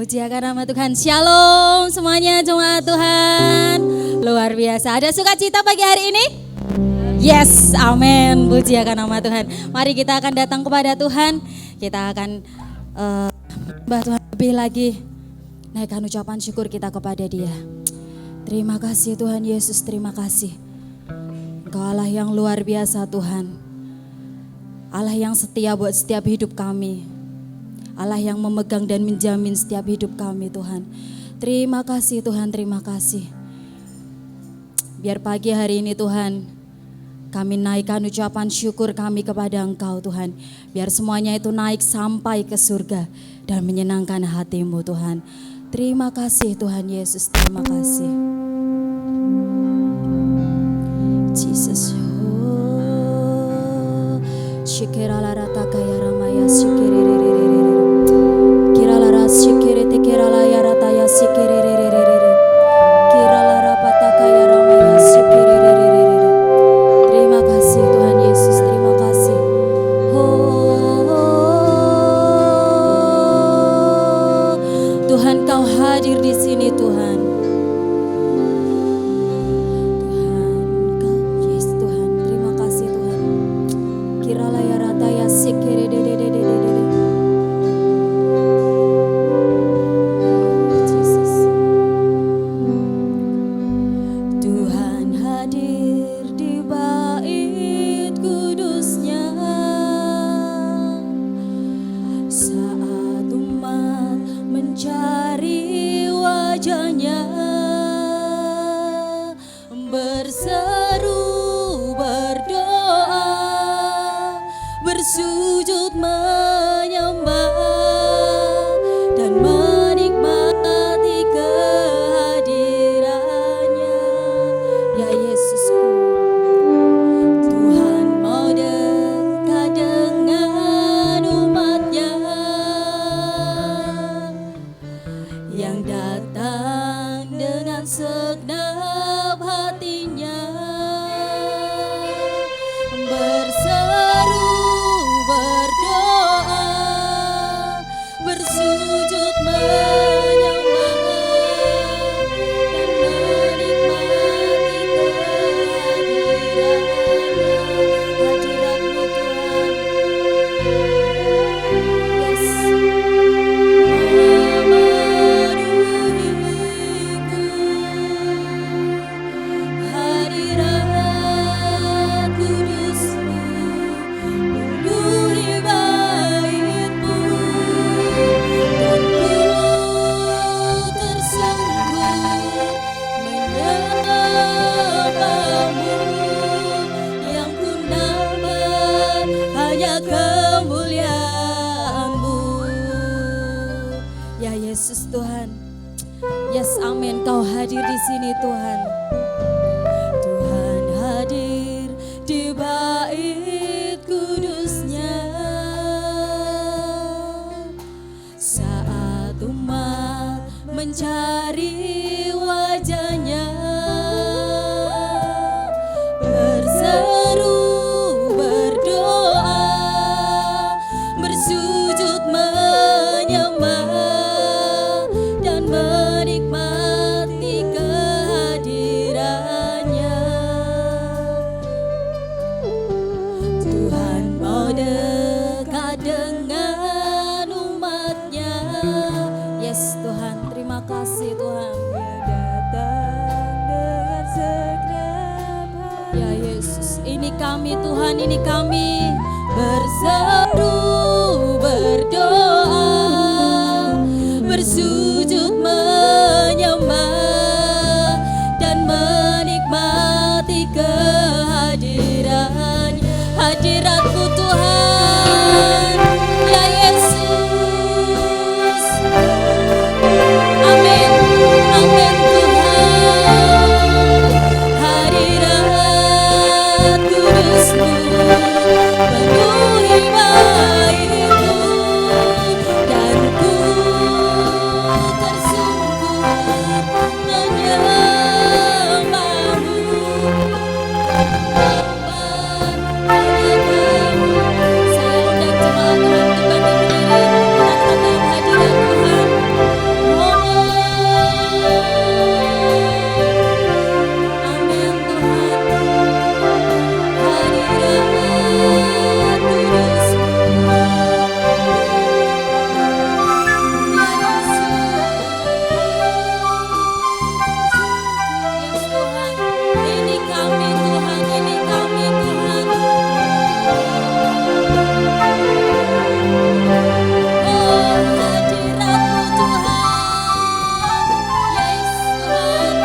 Puji akan nama Tuhan. Shalom semuanya jemaat Tuhan. Luar biasa. Ada sukacita pagi hari ini? Yes, amin. Puji akan nama Tuhan. Mari kita akan datang kepada Tuhan. Kita akan mbah Tuhan lebih lagi. Naikkan ucapan syukur kita kepada Dia. Terima kasih Tuhan Yesus, terima kasih. Engkau Allah yang luar biasa Tuhan. Allah yang setia buat setiap hidup kami. Allah yang memegang dan menjamin setiap hidup kami Tuhan. Terima kasih Tuhan, terima kasih. Biar pagi hari ini Tuhan, kami naikkan ucapan syukur kami kepada Engkau Tuhan. Biar semuanya itu naik sampai ke surga dan menyenangkan hati-Mu Tuhan. Terima kasih Tuhan Yesus, terima kasih. Jesus. Shikirala rata kaya ramaya shikiriri. Sikere te kerala ya rata ya sikere re re re re kirala rapata kaya ramaya sikere re re re re. Terima kasih Tuhan Yesus, terima kasih. Tuhan Kau hadir di sini Tuhan. Tuhan Kau yes Tuhan, terima kasih Tuhan. Kirala ya rata ya sikere re re re re re. Bersujud menyembah dan menikmati kehadirannya. Ya Yesusku, Tuhan mau dekat dengan umatnya. Yesus Tuhan. Yes, amin. Kau hadir di sini Tuhan. Tuhan hadir di bait kudusnya saat umat mencari wajahnya, berseru, berdoa, bersujud menyembah dan menikmati kehadirannya. Tuhan mau dekat dengan umatnya. Yes Tuhan, terima kasih Tuhan. Ya Yesus, ini kami Tuhan, ini kami berseru, berdoa, bersujud menyembah dan menikmati kehadiran, hadirat-Mu Tuhan, ya Yesus. Amin, amin Tuhan. Hadirat kudus-Mu penuhi bait-Mu dan ku tersungkur menyembah-Mu. Saya undang jemaat Tuhan untuk bangkit berdiri, menatap hadirat Tuhan. Amin Tuhan. Hadirat kudus-Mu, ya Yesus. Yes Tuhan, ini kami Tuhan, ini kami Tuhan. Oh hadirat-Mu Tuhan, yes Tuhan.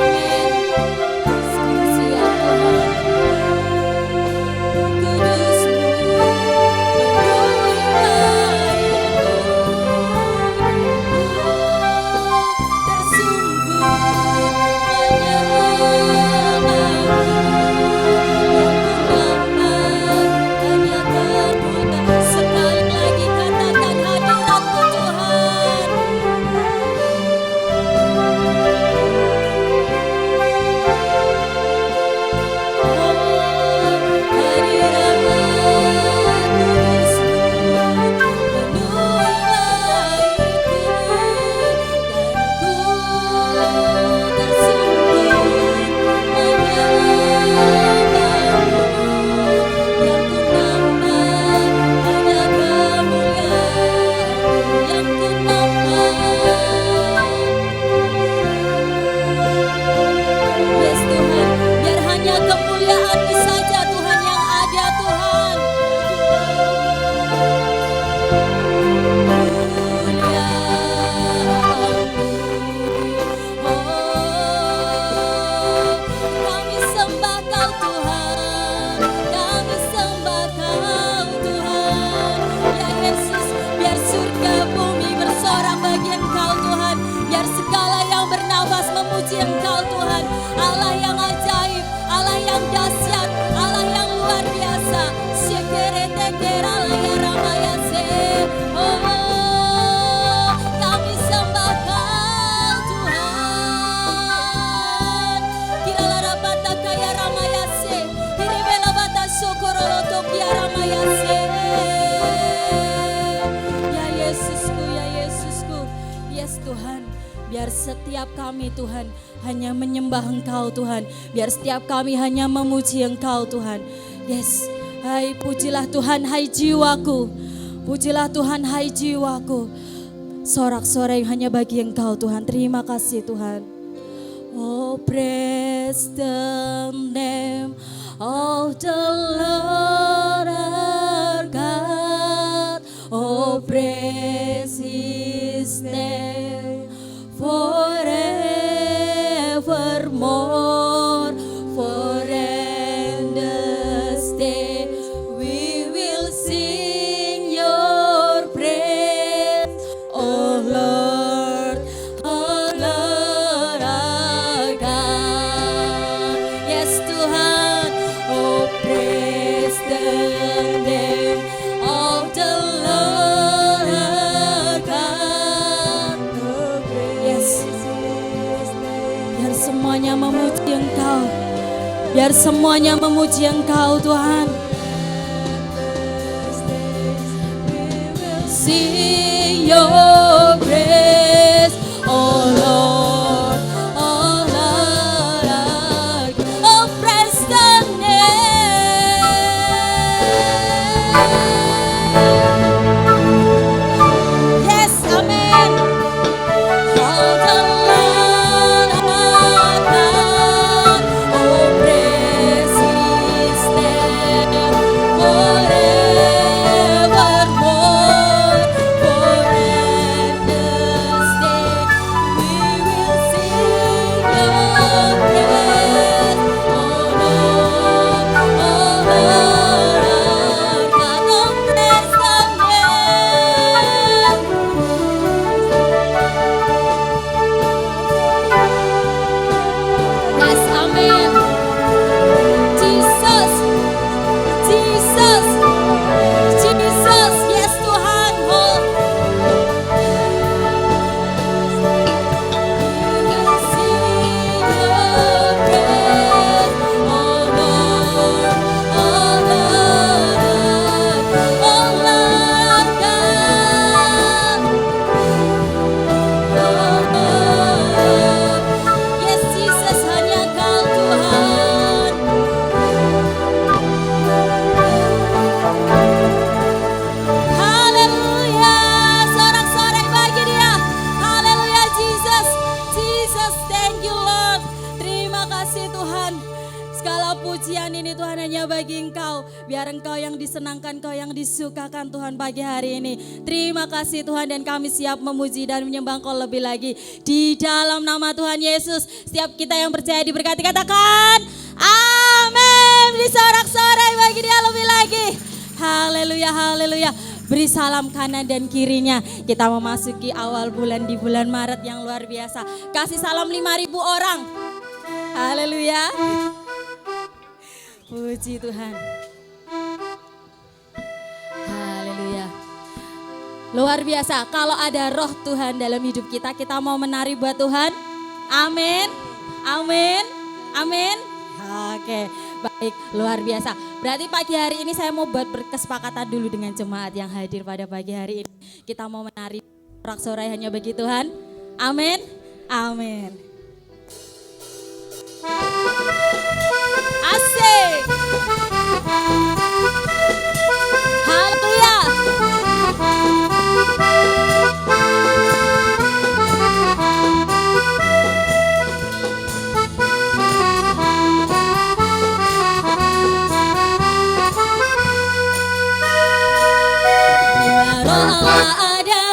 Amin. Siap Tuhan. Kudus-Mu penuhi bait-Mu, tersungkur menyembah-Mu. Sekali lagi katakan hadirat-Mu Tuhan. Yes Tuhan, biar hanya kemuliaan-Mu saja Tuhan yang ada Tuhan. Kami sembah Kau Tuhan, kami sembah Kau Tuhan. Ya Yesus, biar surga bumi bersorak bagi Engkau Tuhan, biar segala yang bernafas memuji Engkau Tuhan. Allah yang ajaib, Allah yang dahsyat, Allah yang luar biasa. Sekerete kerala ya ramayase. Oh, kami sembah Kau Tuhan. Kirala rabata kaya ramayase, hiribela bata sokorolo tokia ramayase. Ya Yesusku, ya Yesusku. Yes Tuhan, biar setiap kami Tuhan hanya menyembah Engkau Tuhan, biar setiap kami hanya memuji Engkau Tuhan. Yes, hai pujilah Tuhan hai jiwaku, pujilah Tuhan hai jiwaku. Sorak-sorai hanya bagi Engkau Tuhan. Terima kasih Tuhan. Oh praise the name of the Lord our God. Oh praise His name forevermore. For endless day we will sing your name of the Lord our God. Yes. Biar semuanya memuji Engkau. Biar semuanya memuji Engkau Tuhan. See your grace, oh Lord, oh Lord, oh praise the name. Yes, amen. Oh the Lord our God, oh praise His name forevermore. Yes, amen. Jesus, Jesus, Jesus, yes Tuhan. Oh, we will sing your praise, oh Lord, oh Lord, oh Lord God, oh Lord. Yes Jesus, hanya Kau Tuhan. Haleluya, sorak-sorai bagi Dia. Haleluya Jesus, Jesus, thank you Lord. Terima kasih Tuhan. Segala pujian ini Tuhan hanya bagi Engkau. Biar Engkau yang disenangkan, Engkau yang disukakan Tuhan pagi hari ini. Terima kasih Tuhan dan kami siap memuji dan menyembah Engkau lebih lagi. Di dalam nama Tuhan Yesus, setiap kita yang percaya diberkati katakan amin. Disorak-sorai bagi Dia lebih lagi. Haleluya, haleluya. Beri salam kanan dan kirinya. Kita memasuki awal bulan di bulan Maret yang luar biasa. Kasih salam 5.000 orang. Haleluya. Puji Tuhan. Haleluya. Luar biasa. Kalau ada roh Tuhan dalam hidup kita, kita mau menari buat Tuhan. Amin. Amin. Amin. Oke, baik, luar biasa. Berarti pagi hari ini saya mau buat berkesepakatan dulu dengan jemaat yang hadir pada pagi hari ini. Kita mau menari sorak-sorai hanya bagi Tuhan. Amin. Amin. Asik. Haleluya. Allah ada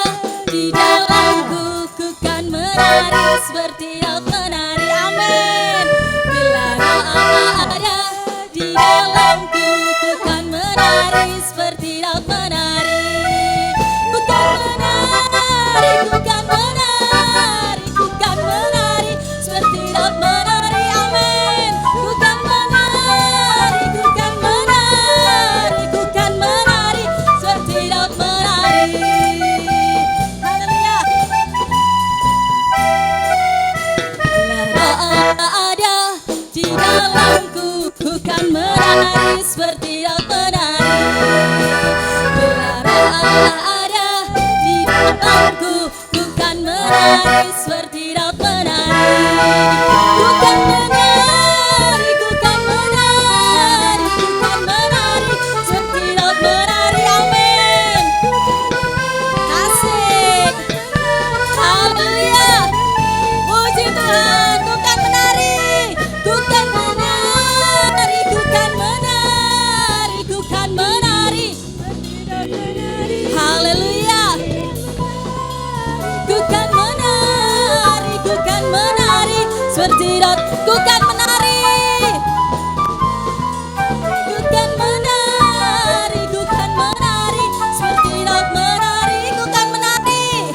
di dalamku, ku kan menari seperti Daud menari. Amin. Bila roh Allah ada di dalamku, ku kan menari seperti Daud menari. Ku kan menari, ku kan menari, ku kan menari seperti Daud menari. Amin. Ku kan menari, ku kan menari, ku kan menari seperti Daud menari. Haleluya. Bila roh Allah ada di dalamku, ku kan menari seperti Daud menari. Bila roh Allah ada di dalamku, ku kan menari seperti Daud menari. Ku kan menari, ku kan menari, ku kan menari seperti Daud menari. Amin. Asik. Haleluya. Puji Tuhan. Ku kan menari, ku kan menari, ku kan menari, ku kan menari. Haleluya. Ku kan menari, ku kan menari seperti Daud. Ku kan menari. Ku kan menari, ku kan menari seperti Daud menari. Ku kan menari.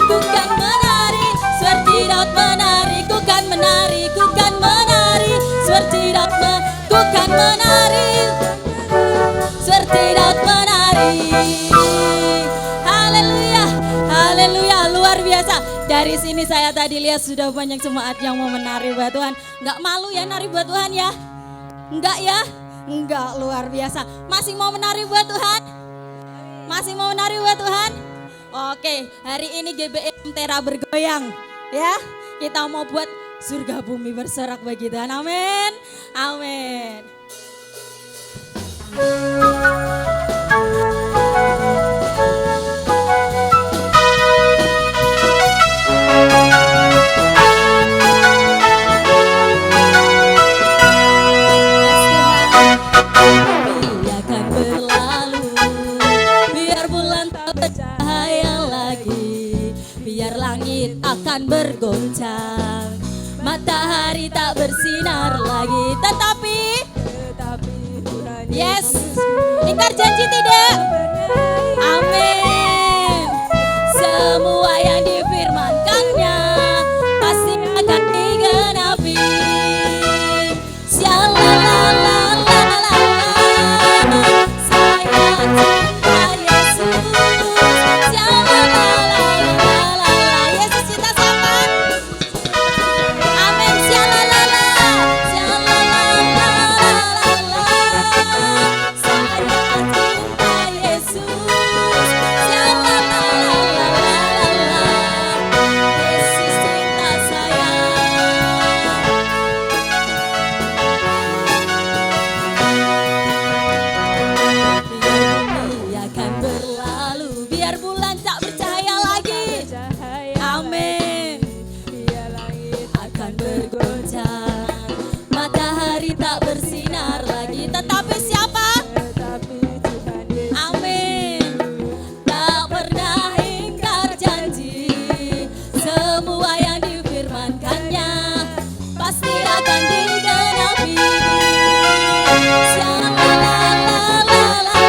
Ku kan menari seperti Daud menari. Ku kan menari, ku kan menari seperti Daud menari. Ku kan sedang menari, sedang menari. Haleluya, haleluya, luar biasa. Dari sini saya tadi lihat sudah banyak jemaat yang mau menari buat Tuhan. Enggak malu ya nari buat Tuhan ya? Enggak ya? Enggak, luar biasa. Masih mau menari buat Tuhan? Masih mau menari buat Tuhan? Oke, hari ini GBM Tera bergoyang ya. Kita mau buat surga bumi bersorak bagi Tuhan. Amin. Amin. Biarkan berlalu, biar bulan tak bercahaya lagi, biar langit akan bergoncang, matahari tak bersinar lagi, tetapi Tuhan yes, ingkar janji tidak? Amin. Semua yang difirmankannya pasti akan digenapi. Shalalalalala, saya cinta Yesus. Shalalalalala, Yesus cinta siapa? Amin. Shalalala, shalalalala, saya cinta Yesus. Shalalalala, Yesus cinta saya. Biar bumi akan berlalu, biar bulan tak bercahaya lagi. Amin. Biar langit akan bergoncang, matahari tak bersinar lagi, tetapi siapa? Amin. Tak pernah ingkar janji, semua yang difirmankannya pasti akan digenapi. Shalalalalala,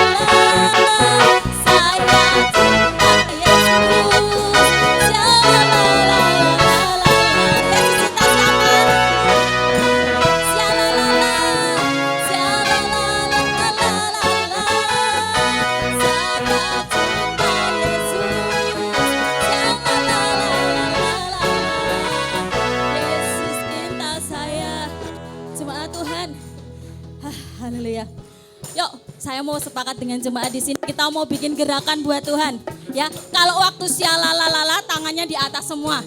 saya cinta Yesus. Shalalalalala, Yesus cinta siapa? Shalalala, shalalalalala, saya cinta Yesus. Shalalalalala, Yesus cinta saya. Jemaat Tuhan, haleluya. Yuk, saya mau sepakat dengan jemaat di sini. Kita mau bikin gerakan buat Tuhan. Ya, kalau waktu syalalala tangannya di atas semua,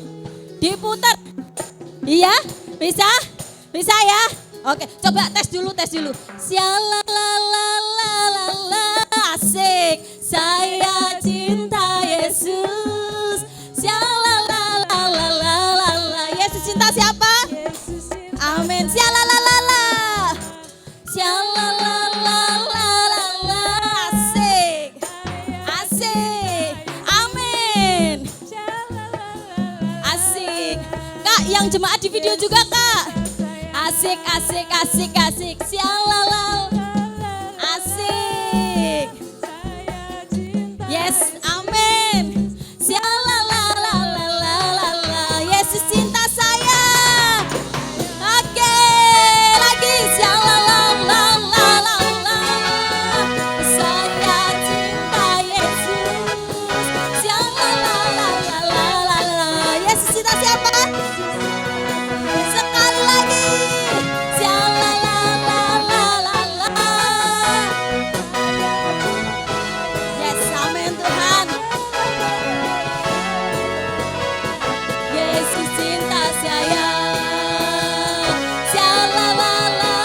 diputar. Iya, bisa, bisa ya. Oke, coba tes dulu, tes dulu. Syalalala, asik. Saya cinta Yesus. Syalalala, Yesus cinta siapa? Amin. Syalalala. Syalalala, asik. Asik. Amin. Asik. Kak, yang jemaat di video juga, Kak. Asik, asik, asik, asik. Syalalala. Asik. Yes, amin. Syalalala, Yesus cinta saya. Oke, lagi syalalala, saya cinta Yesus. Syalalala, Yesus cinta siapa? Sekali lagi, syalalala. Yes, amin Tuhan. Yesus cinta saya. Syalalala,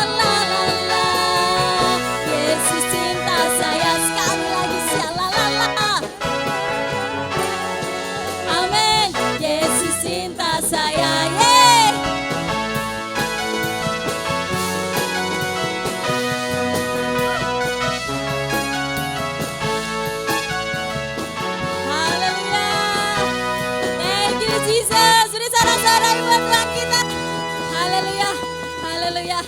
Yesus cinta saya. Sekali lagi syalalala. Amin. Yesus cinta saya. Yeay. Haleluya. Thank you Jesus. Beri sorak-sorai buat Tuhan kita. Haleluya. Haleluya.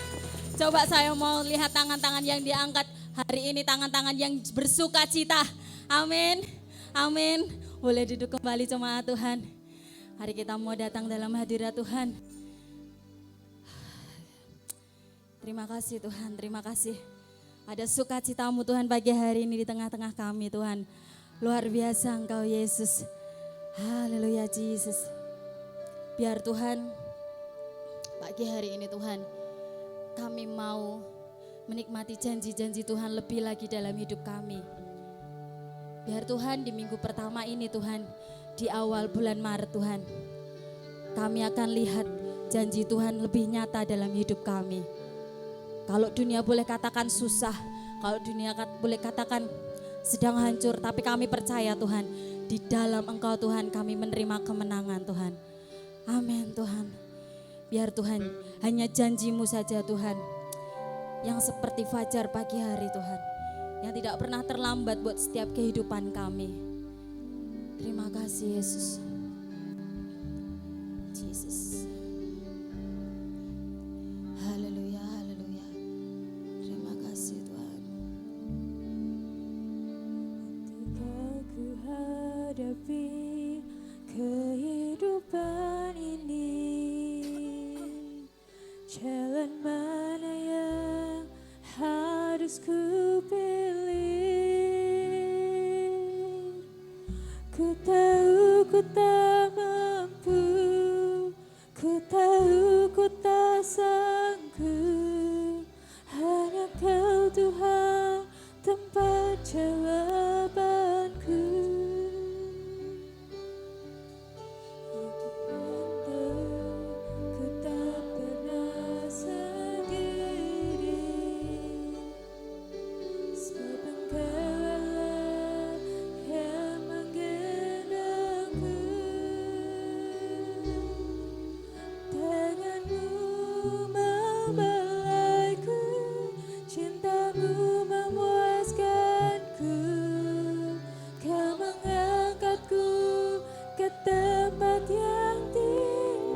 Coba saya mau lihat tangan-tangan yang diangkat hari ini, tangan-tangan yang bersuka cita. Amin. Amin. Boleh duduk kembali jemaat Tuhan. Hari kita mau datang dalam hadirat Tuhan. Terima kasih Tuhan, terima kasih. Ada sukacitamu Tuhan pagi hari ini di tengah-tengah kami Tuhan. Luar biasa Engkau Yesus. Haleluya Yesus. Biar Tuhan pagi hari ini Tuhan kami mau menikmati janji-janji Tuhan lebih lagi dalam hidup kami. Biar Tuhan di minggu pertama ini Tuhan, di awal bulan Maret Tuhan, kami akan lihat janji Tuhan lebih nyata dalam hidup kami. Kalau dunia boleh katakan susah, kalau dunia boleh katakan sedang hancur, tapi kami percaya Tuhan, di dalam Engkau Tuhan kami menerima kemenangan Tuhan. Amin Tuhan. Biar Tuhan hanya janji-Mu saja Tuhan, yang seperti fajar pagi hari Tuhan, yang tidak pernah terlambat buat setiap kehidupan kami. Terima kasih Yesus. Yesus. Haleluya, haleluya. Terima kasih Tuhan. Ketika ku hadapi kehidupan ini, jalan mana yang harus ku pilih? Ku tahu ku tak mampu, ku tahu ku tak sanggup. Hanya Kau Tuhan tempat jawabanku. Ku tak pernah sendiri, sebab Engkau Allah yang menggendongku. Tanganmu membelaiku, cintamu memuaskanku. Kau mengangkatku ke tempat yang tinggi.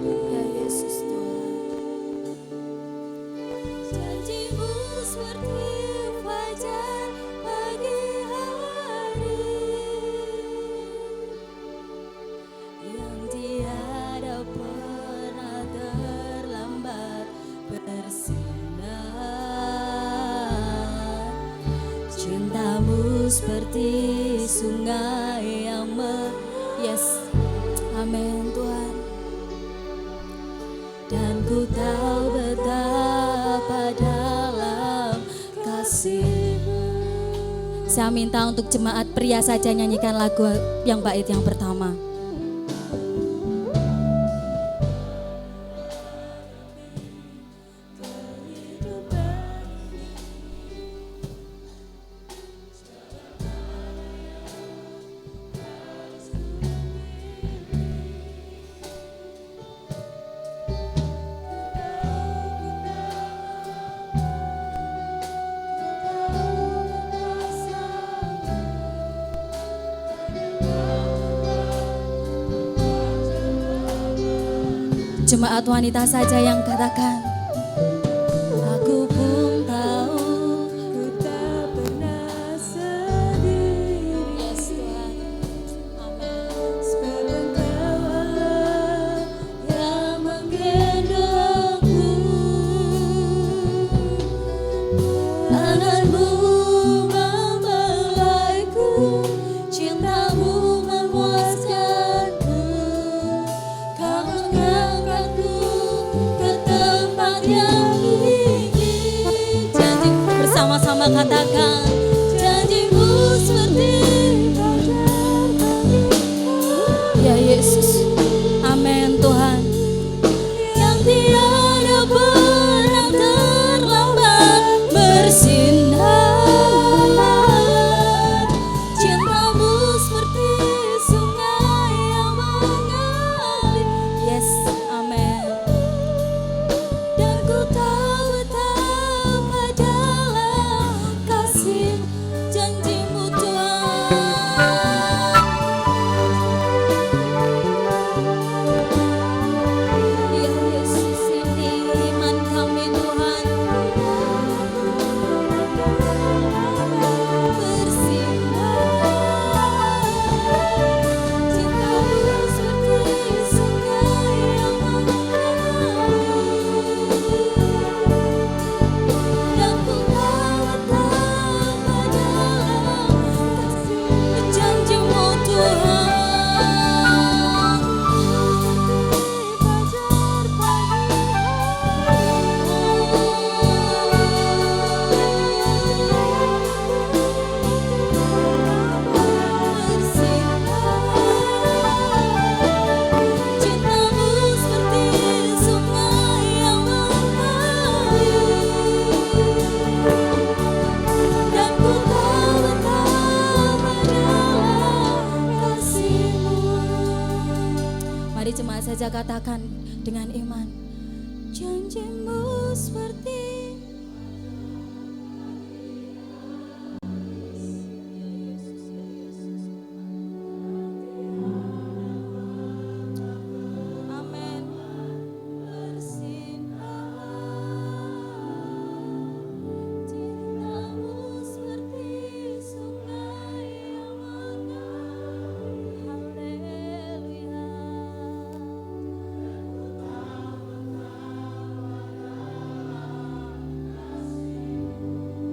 Ya Yesus Tuhan. Janji-Mu seperti fajar pagi hari, yang tiada pernah terlambat bersinar. Cinta-Mu seperti sungai yang yes, amin Tuhan. Dan ku tahu betapa dalam kasih-Mu. Saya minta untuk jemaat pria saja nyanyikan lagu yang bait yang pertama. Jemaat wanita saja yang katakan, aku pun tahu Ku tak pernah sendiri, yes Tuhan, amin. sebab Engkau Allah yang menggendongku. Tangan-Mu membelaiku, cinta-Mu memuaskanku. Kau mengangkatku ke tempat yang tinggi. Janji bersama-sama katakan, janji-Mu seperti ya Yesus, amin Tuhan. Yang tiada pernah terlambat bersinar. Cinta-Mu seperti sungai yang mengalir. Yes, amin. Dan ku tahu betapa dalam kasih-Mu. bisa katakan dengan iman. Janjimu seperti Amin. cintamu seperti sungai yang mengalir. Haleluya.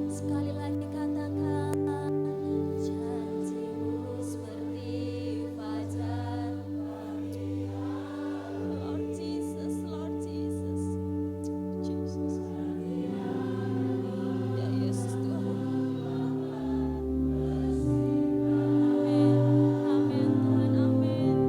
Sekali lagi katakan, janjimu seperti fajar. Lord Jesus, Lord Jesus, Jesus. Ya Yesus Tuhan. Amin, Tuhan, amin.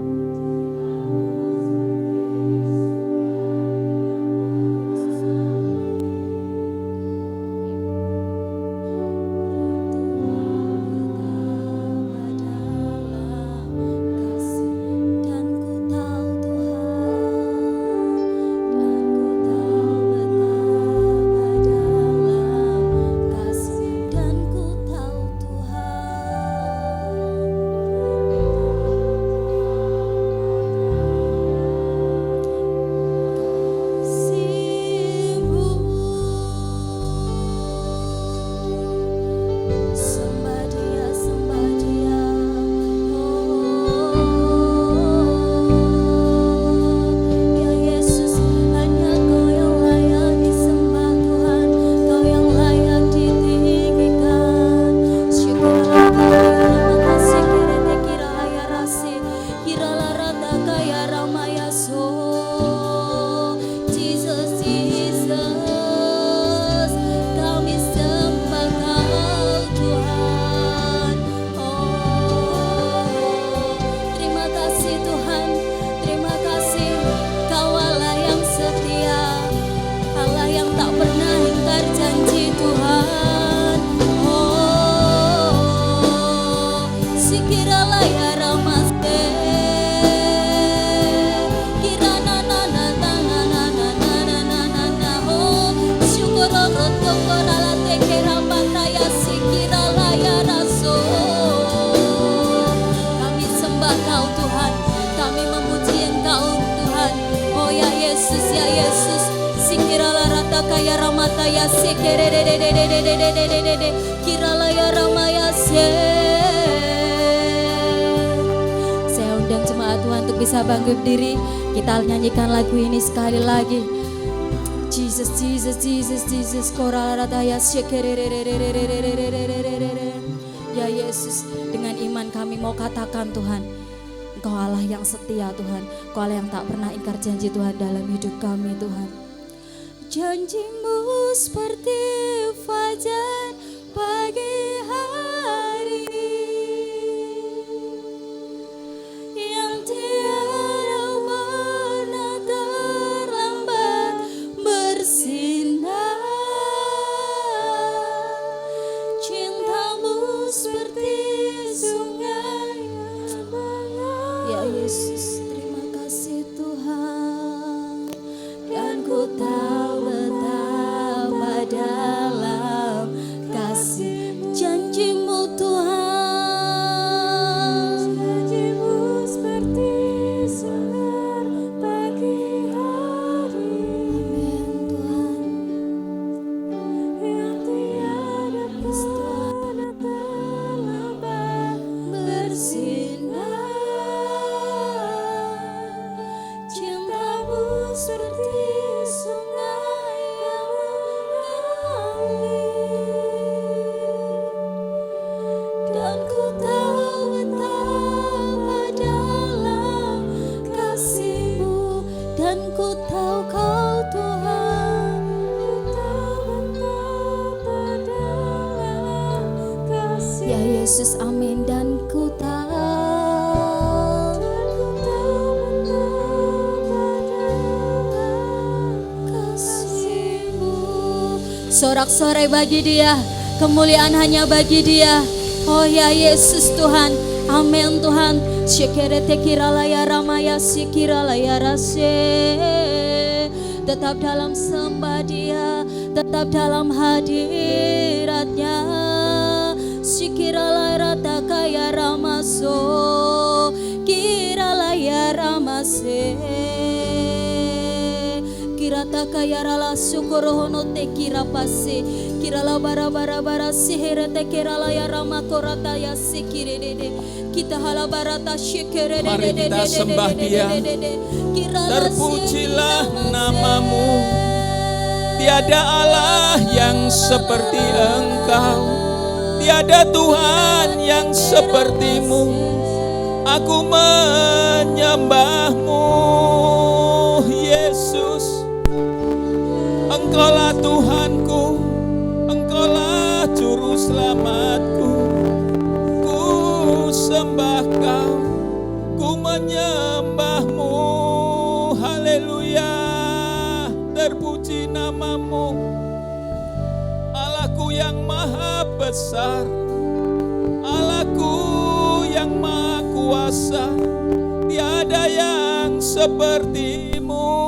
Dan ku tahu Tuhan, dalam kasih, dan ku tahu kasih-Mu. Sembah Dia, sembah Dia. Ya Yesus, hanya Kau yang layak disembah Tuhan, Kau yang layak ditinggikan. Syukurlah terima kasih kirete kiralah ya rasi, kiralah rata kaya ramaya so. Jesus, Jesus, kami sembah Kau Tuhan. Terima kasih Tuhan, terima kasih. Kau Allah yang setia, Allah yang tak pernah ingkar janji Tuhan. Sikiralah ya ramaste, kirana na na na na na na na na na na. Syukurlah rotokoralah tekerapata ya sikiralah ya raso. Kami sembah Kau Tuhan, kami memuji Engkau Tuhan. Oh ya Yesus, ya Yesus. Sikiralah rata kaya ramata ya sekerededededededededede. Kiralah ya ramaya se. Saya undang jemaat Tuhan untuk bisa bangkit berdiri. Kita nyanyikan lagu ini sekali lagi. Jesus, Jesus, Jesus, Jesus. Korala rata ya sekeredededededededede. Ya Yesus, dengan iman kami mau katakan Tuhan, Engkau Allah yang setia Tuhan, Engkau Allah yang tak pernah ingkar janji Tuhan dalam hidup kami Tuhan. Janji-Mu seperti fajar pagi hari yang tiada pernah terlambat bersinar. Cinta-Mu seperti sungai yang mengalir. Ya Yesus, terima kasih Tuhan. Dan ku tahu betapa dalam kasih janji-Mu Tuhan. Janji-Mu seperti sinar pagi hari. Amin Tuhan. Yang tiada pernah terlambat bersinar. Cinta-Mu seperti sungai yang mengalir. Dan ku tahu betapa dalam kasih-Mu, dan ku tahu Kau Tuhan. Ku tahu betapa dalam kasih. Ya Yesus, amin. Dan ku tahu. Dan ku tahu betapa dalam kasih-Mu. Sorak-sorai bagi Dia, kemuliaan hanya bagi Dia. Oh ya Yesus Tuhan, Amin Tuhan. Syekirete kiralaya ramaya sikiralaya rase. Tetap dalam sembah Dia, tetap dalam hadiratnya. Sikiralaya ratakaya ramaso, kiralaya ramase. Kirata kaya rala sukorohono te kirapase, kirala bara bara bara siherete kirala ya rama korata ya sikirede, kita hala barata shikere. Mari kita sembah Dia. Terpujilah namamu. Tiada Allah yang seperti Engkau, tiada Tuhan yang sepertimu. Aku menyembahmu, Yesus. Engkaulah Tuhanku, Engkaulah Juru Selamatku. Ku sembah Kau, ku menyembahmu. Haleluya, terpuji namamu. Allahku yang maha besar, Allahku yang maha kuasa. Tiada yang sepertimu.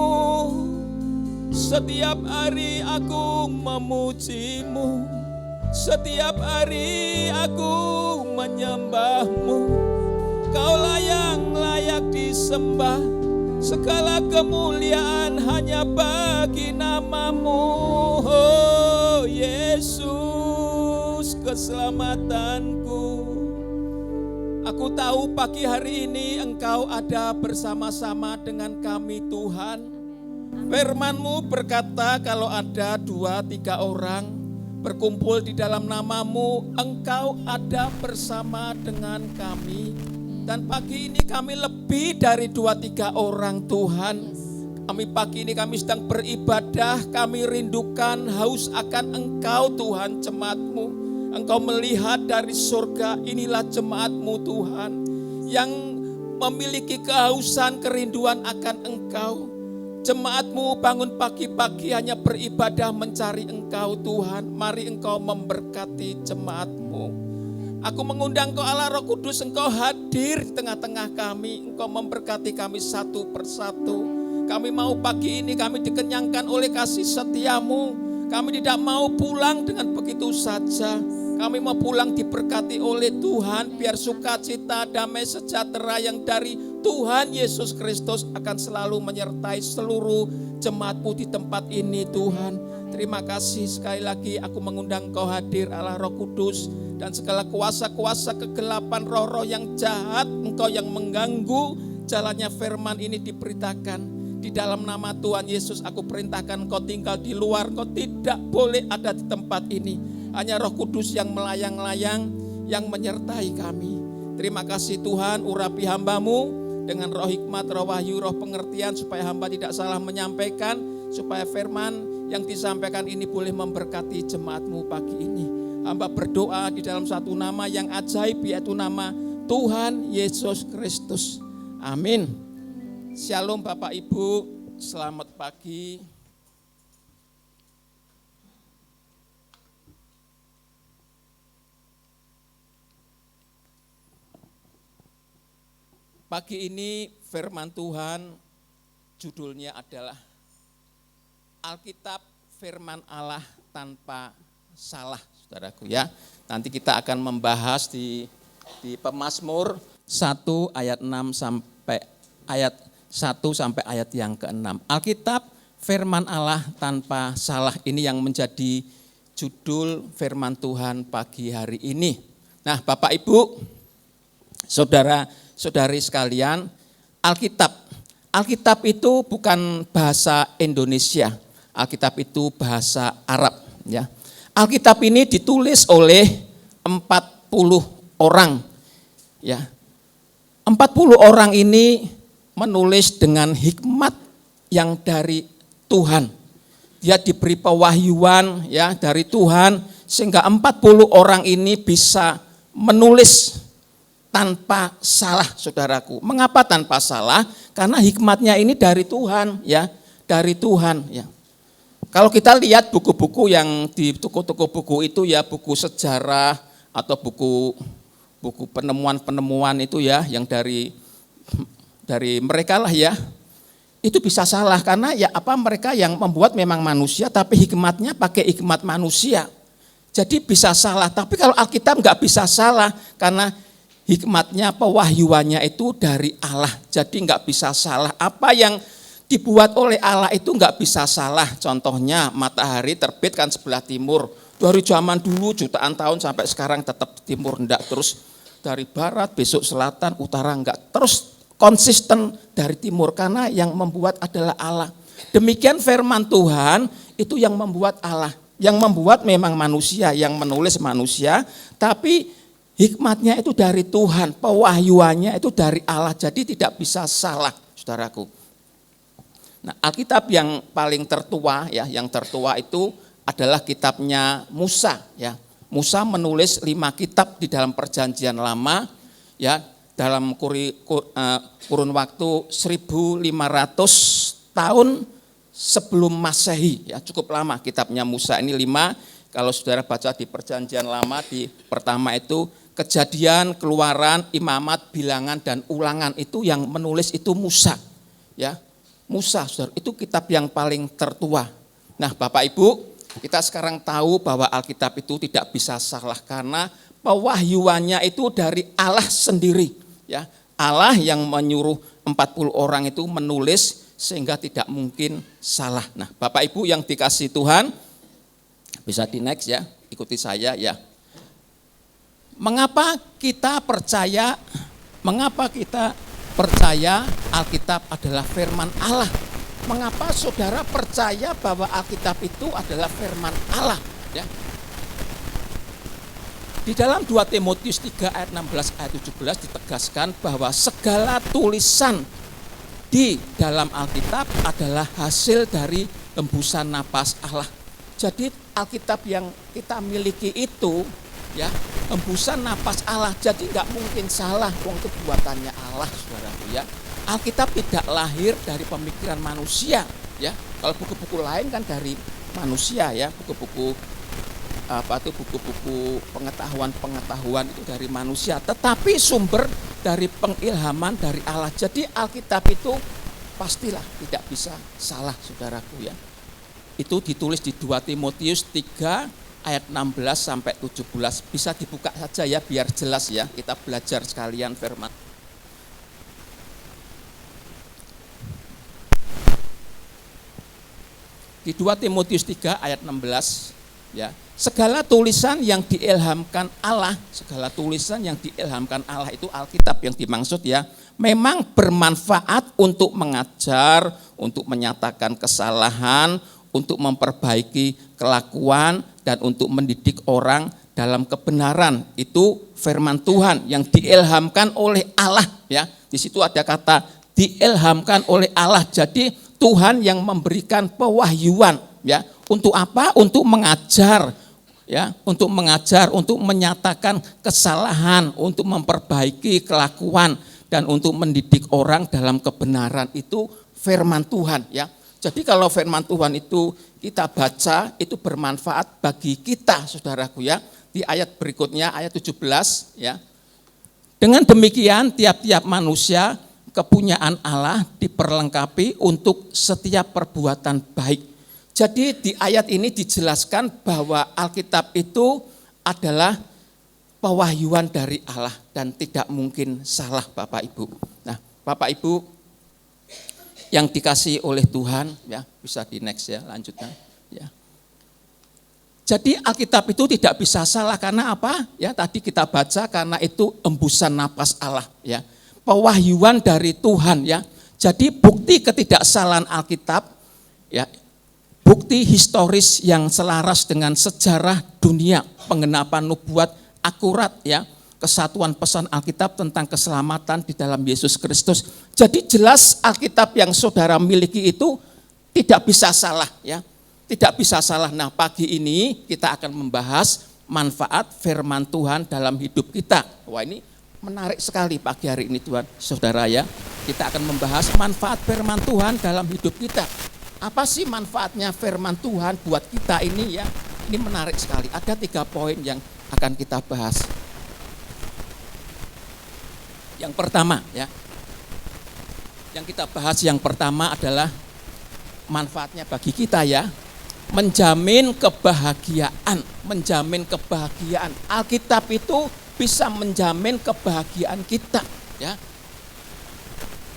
Setiap hari aku memujimu, setiap hari aku menyembahmu. Kaulah yang layak disembah, segala kemuliaan hanya bagi namamu. Oh Yesus, keselamatanku. Aku tahu pagi hari ini Engkau ada bersama-sama dengan kami Tuhan. Firman-Mu berkata kalau ada 2-3 orang berkumpul di dalam namamu, Engkau ada bersama dengan kami. Dan pagi ini kami lebih dari 2-3 orang Tuhan. Kami pagi ini kami sedang beribadah, kami rindukan haus akan Engkau Tuhan, jemaat-Mu. Engkau melihat dari surga, inilah jemaat-Mu Tuhan, yang memiliki kehausan kerinduan akan Engkau. Jemaat-Mu bangun pagi-pagi hanya beribadah mencari Engkau Tuhan. Mari Engkau memberkati jemaat-Mu. Aku mengundang Engkau Allah Roh Kudus, Engkau hadir di tengah-tengah kami. Engkau memberkati kami satu persatu. Kami mau pagi ini kami dikenyangkan oleh kasih setia-Mu. Kami tidak mau pulang dengan begitu saja. Kami mau pulang diberkati oleh Tuhan, biar sukacita, damai sejahtera yang dari Tuhan Yesus Kristus akan selalu menyertai seluruh jemaat-Mu di tempat ini Tuhan. Terima kasih sekali lagi aku mengundang Kau hadir Allah Roh Kudus, dan segala kuasa-kuasa kegelapan roh-roh yang jahat, Engkau yang mengganggu jalannya firman ini diberitakan. Di dalam nama Tuhan Yesus aku perintahkan Engkau tinggal di luar, Engkau tidak boleh ada di tempat ini. Hanya Roh Kudus yang melayang-layang, yang menyertai kami. Terima kasih Tuhan, urapi hamba-Mu dengan roh hikmat, roh wahyu, roh pengertian, supaya hamba tidak salah menyampaikan, supaya firman yang disampaikan ini boleh memberkati jemaat-Mu pagi ini. Hamba berdoa di dalam satu nama yang ajaib, yaitu nama Tuhan Yesus Kristus. Amin. Shalom Bapak Ibu, selamat pagi. Pagi ini firman Tuhan judulnya adalah Alkitab firman Allah tanpa salah, saudaraku ya. Nanti kita akan membahas di Pemazmur 1 ayat 6 sampai ayat 1 sampai ayat yang ke-6. Alkitab firman Allah tanpa salah, ini yang menjadi judul firman Tuhan pagi hari ini. Nah, Bapak Ibu, saudara-saudari sekalian, Alkitab itu bukan bahasa Indonesia. Alkitab itu bahasa Arab ya. Alkitab ini ditulis oleh 40 orang ya. 40 orang ini menulis dengan hikmat yang dari Tuhan. Dia diberi pewahyuan ya dari Tuhan, sehingga 40 orang ini bisa menulis tanpa salah, saudaraku. Mengapa tanpa salah? Karena hikmatnya ini dari Tuhan ya, dari Tuhan ya. Kalau kita lihat buku-buku yang di toko-toko buku itu ya, buku sejarah atau buku buku penemuan-penemuan itu ya, yang dari mereka lah ya, itu bisa salah karena ya mereka yang membuat memang manusia tapi hikmatnya pakai hikmat manusia. Jadi bisa salah, tapi kalau Alkitab nggak bisa salah karena hikmatnya, pewahyuannya itu dari Allah. Jadi nggak bisa salah, apa yang dibuat oleh Allah itu nggak bisa salah. Contohnya matahari terbit kan sebelah timur, dari zaman dulu jutaan tahun sampai sekarang tetap timur, enggak, terus dari barat, besok selatan, utara, enggak, terus konsisten dari timur karena yang membuat adalah Allah. Demikian firman Tuhan itu yang membuat Allah, yang membuat memang manusia, yang menulis manusia, tapi hikmatnya itu dari Tuhan, pewahyuannya itu dari Allah, jadi tidak bisa salah, saudaraku. Nah, Alkitab yang paling tertua ya, yang tertua itu adalah kitabnya Musa ya. Musa menulis 5 kitab di dalam Perjanjian Lama ya, dalam kurun waktu 1500 tahun sebelum Masehi ya, cukup lama kitabnya Musa ini 5. Kalau saudara baca di Perjanjian Lama, di pertama itu Kejadian, Keluaran, Imamat, Bilangan dan Ulangan, itu yang menulis itu Musa ya. Musa, saudara, itu kitab yang paling tertua. Nah, Bapak Ibu, kita sekarang tahu bahwa Alkitab itu tidak bisa salah karena pewahyuannya itu dari Allah sendiri ya. Allah yang menyuruh 40 orang itu menulis sehingga tidak mungkin salah. Nah, Bapak Ibu yang dikasihi Tuhan, bisa di next ya, ikuti saya ya. Mengapa kita percaya Alkitab adalah firman Allah? Mengapa saudara percaya bahwa Alkitab itu adalah firman Allah? Ya. Di dalam 2 Timotius 3 ayat 16 ayat 17 ditegaskan bahwa segala tulisan di dalam Alkitab adalah hasil dari hembusan napas Allah. Jadi Alkitab yang kita miliki itu ya, hembusan napas Allah, jadi nggak mungkin salah, wong itu buatannya Allah, saudaraku ya. Alkitab tidak lahir dari pemikiran manusia ya. Kalau buku-buku lain kan dari manusia ya, buku-buku pengetahuan itu dari manusia, tetapi sumber dari pengilhaman dari Allah. Jadi Alkitab itu pastilah tidak bisa salah, saudaraku ya. Itu ditulis di 2 Timotius 3 ayat 16 sampai 17. Bisa dibuka saja ya biar jelas ya, kita belajar sekalian firman. Di 2 Timotius 3 ayat 16 ya, segala tulisan yang diilhamkan Allah itu Alkitab yang dimaksud ya, memang bermanfaat untuk mengajar, untuk menyatakan kesalahan, untuk memperbaiki kelakuan dan untuk mendidik orang dalam kebenaran. Itu firman Tuhan yang diilhamkan oleh Allah ya. Di situ ada kata diilhamkan oleh Allah. Jadi Tuhan yang memberikan pewahyuan ya. Untuk apa? Untuk mengajar ya, untuk menyatakan kesalahan, untuk memperbaiki kelakuan dan untuk mendidik orang dalam kebenaran. Itu firman Tuhan ya. Jadi kalau firman Tuhan itu kita baca, itu bermanfaat bagi kita, saudaraku ya. Di ayat berikutnya, ayat 17 ya. Dengan demikian tiap-tiap manusia kepunyaan Allah diperlengkapi untuk setiap perbuatan baik. Jadi di ayat ini dijelaskan bahwa Alkitab itu adalah pewahyuan dari Allah dan tidak mungkin salah, Bapak Ibu. Nah, Bapak Ibu yang dikasihi oleh Tuhan ya, bisa di next ya, lanjutkan ya. Jadi Alkitab itu tidak bisa salah karena apa? Ya, tadi kita baca karena itu embusan napas Allah ya. Pewahyuan dari Tuhan ya. Jadi bukti ketidaksalahan Alkitab ya, bukti historis yang selaras dengan sejarah dunia, penggenapan nubuat akurat ya, kesatuan pesan Alkitab tentang keselamatan di dalam Yesus Kristus. Jadi jelas Alkitab yang saudara miliki itu tidak bisa salah ya. Tidak bisa salah. Nah, pagi ini kita akan membahas manfaat firman Tuhan dalam hidup kita. Wah, ini menarik sekali pagi hari ini Tuhan, saudara ya. Kita akan membahas manfaat firman Tuhan dalam hidup kita. Apa sih manfaatnya firman Tuhan buat kita ini ya? Ini menarik sekali. Ada 3 poin yang akan kita bahas. Yang pertama ya, yang kita bahas yang pertama adalah manfaatnya bagi kita ya, menjamin kebahagiaan, menjamin kebahagiaan. Alkitab itu bisa menjamin kebahagiaan kita ya.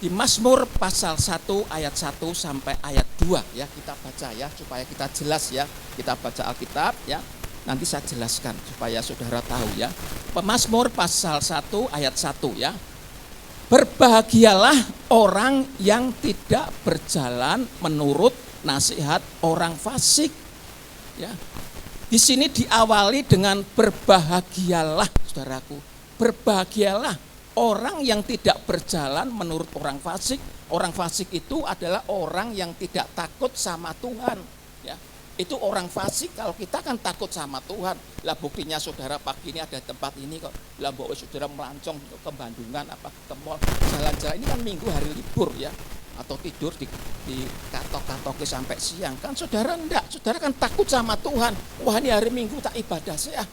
Di Mazmur pasal 1 ayat 1 sampai ayat 2 ya, kita baca ya supaya kita jelas ya. Kita baca Alkitab ya. Nanti saya jelaskan supaya saudara tahu ya. Mazmur pasal 1 ayat 1 ya. Berbahagialah orang yang tidak berjalan menurut nasihat orang fasik. Ya. Di sini diawali dengan berbahagialah, saudaraku. Berbahagialah orang yang tidak berjalan menurut orang fasik. Orang fasik itu adalah orang yang tidak takut sama Tuhan. Ya. Itu orang fasik. Kalau kita kan takut sama Tuhan. Lah buktinya saudara pagi ini ada tempat ini kok. Lah bawa saudara melancong ke Bandungan apa ke mall jalan-jalan. Ini kan minggu hari libur ya. Atau tidur di katok-katoknya sampai siang. Kan saudara enggak. Saudara kan takut sama Tuhan. Wah ini hari minggu tak ibadah sih ya.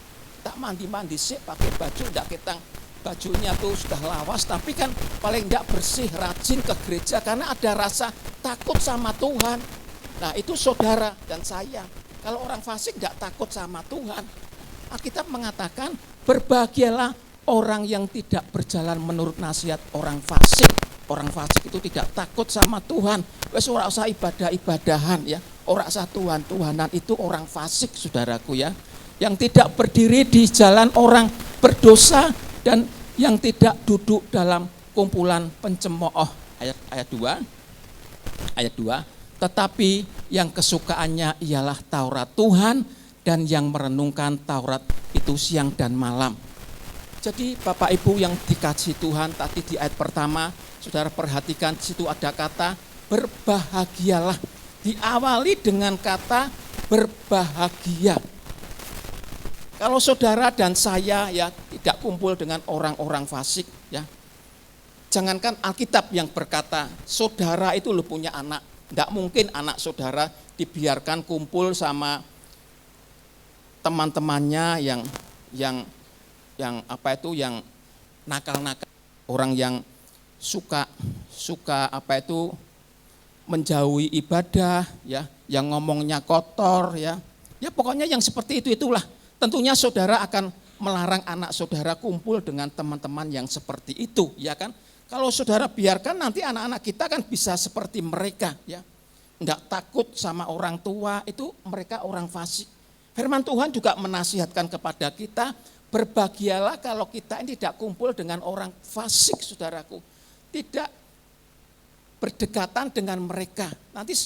Tak mandi-mandi sih pakai baju enggak ketang. Bajunya tuh sudah lawas tapi kan paling enggak bersih, rajin ke gereja karena ada rasa takut sama Tuhan. Nah itu saudara dan saya. Kalau orang fasik enggak takut sama Tuhan. Alkitab mengatakan berbahagialah orang yang tidak berjalan menurut nasihat orang fasik. Orang fasik itu tidak takut sama Tuhan. Wes ora usah ibadah-ibadahan ya. Ora usah Tuhan-Tuhanan, itu orang fasik saudaraku ya. Yang tidak berdiri di jalan orang berdosa dan yang tidak duduk dalam kumpulan pencemooh. Ayat 2. Tetapi yang kesukaannya ialah Taurat Tuhan dan yang merenungkan Taurat itu siang dan malam. Jadi Bapak Ibu yang dikasihi Tuhan, tadi di ayat pertama saudara perhatikan di situ ada kata berbahagialah. Diawali dengan kata berbahagia. Kalau saudara dan saya ya tidak kumpul dengan orang-orang fasik ya. Jangankan Alkitab yang berkata saudara itu lo punya anak. Tidak mungkin anak saudara dibiarkan kumpul sama teman-temannya yang nakal-nakal, orang yang suka menjauhi ibadah ya, yang ngomongnya kotor ya. Ya pokoknya yang seperti itulah. Tentunya saudara akan melarang anak saudara kumpul dengan teman-teman yang seperti itu, ya kan? Kalau saudara biarkan nanti anak-anak kita kan bisa seperti mereka ya. Enggak takut sama orang tua, itu mereka orang fasik. Firman Tuhan juga menasihatkan kepada kita, berbahagialah kalau kita ini tidak kumpul dengan orang fasik, saudaraku. Tidak berdekatan dengan mereka. Nanti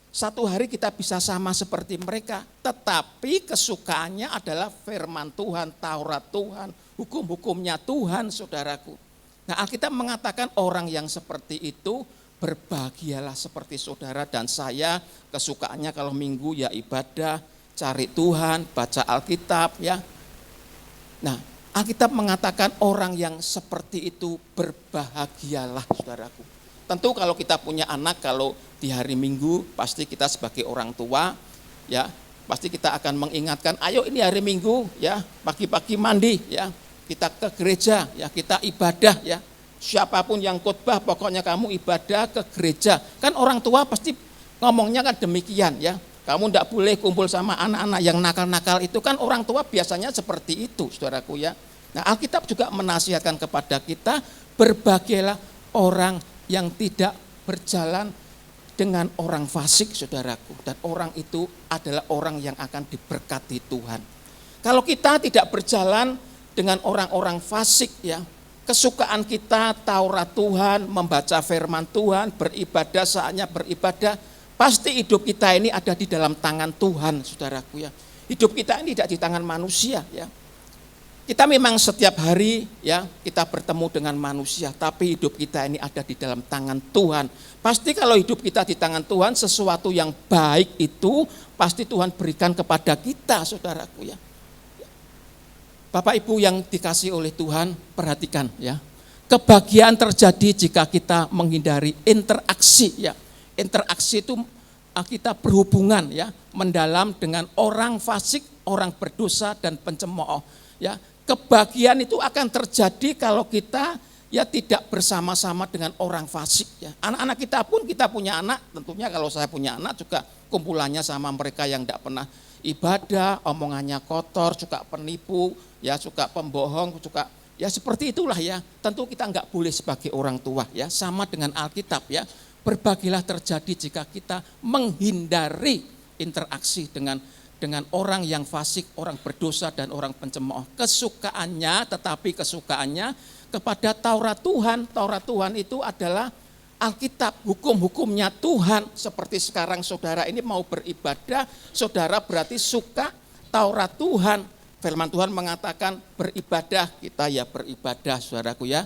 satu hari kita bisa sama seperti mereka. Tetapi kesukaannya adalah firman Tuhan, Taurat Tuhan, hukum-hukumnya Tuhan, saudaraku. Nah Alkitab mengatakan orang yang seperti itu berbahagialah seperti saudara dan saya. Kesukaannya kalau minggu ya ibadah, cari Tuhan, baca Alkitab ya. Nah, Alkitab mengatakan orang yang seperti itu berbahagialah, saudaraku. Tentu kalau kita punya anak, kalau di hari Minggu pasti kita sebagai orang tua ya, pasti kita akan mengingatkan, ayo ini hari Minggu ya, pagi-pagi mandi ya, kita ke gereja ya, kita ibadah ya. Siapapun yang khotbah pokoknya kamu ibadah ke gereja. Kan orang tua pasti ngomongnya kan demikian ya. Kamu tidak boleh kumpul sama anak-anak yang nakal-nakal, itu kan orang tua biasanya seperti itu, saudaraku ya. Nah Alkitab juga menasihatkan kepada kita, berbahagialah orang yang tidak berjalan dengan orang fasik, saudaraku. Dan orang itu adalah orang yang akan diberkati Tuhan. Kalau kita tidak berjalan dengan orang-orang fasik ya, kesukaan kita Taurat Tuhan, membaca firman Tuhan, beribadah saatnya beribadah, pasti hidup kita ini ada di dalam tangan Tuhan, saudaraku ya. Hidup kita ini tidak di tangan manusia ya. Kita memang setiap hari ya kita bertemu dengan manusia, tapi hidup kita ini ada di dalam tangan Tuhan. Pasti kalau hidup kita di tangan Tuhan, sesuatu yang baik itu pasti Tuhan berikan kepada kita, saudaraku ya. Bapak Ibu yang dikasihi oleh Tuhan, perhatikan ya. Kebahagiaan terjadi jika kita menghindari interaksi ya. Interaksi itu kita berhubungan ya, mendalam dengan orang fasik, orang berdosa dan pencemooh ya. Kebahagiaan itu akan terjadi kalau kita ya tidak bersama-sama dengan orang fasik ya. Anak-anak kita pun, kita punya anak, tentunya kalau saya punya anak juga kumpulannya sama mereka yang tidak pernah ibadah, omongannya kotor, suka penipu, ya suka pembohong, suka ya seperti itulah ya. Tentu kita enggak boleh sebagai orang tua ya, sama dengan Alkitab ya. Berbagilah terjadi jika kita menghindari interaksi dengan orang yang fasik, orang berdosa dan orang pencemooh. Tetapi kesukaannya kepada Taurat Tuhan. Taurat Tuhan itu adalah Alkitab, hukum-hukumnya Tuhan. Seperti sekarang saudara ini mau beribadah, saudara berarti suka Taurat Tuhan. Firman Tuhan mengatakan beribadah, kita ya beribadah saudaraku ya.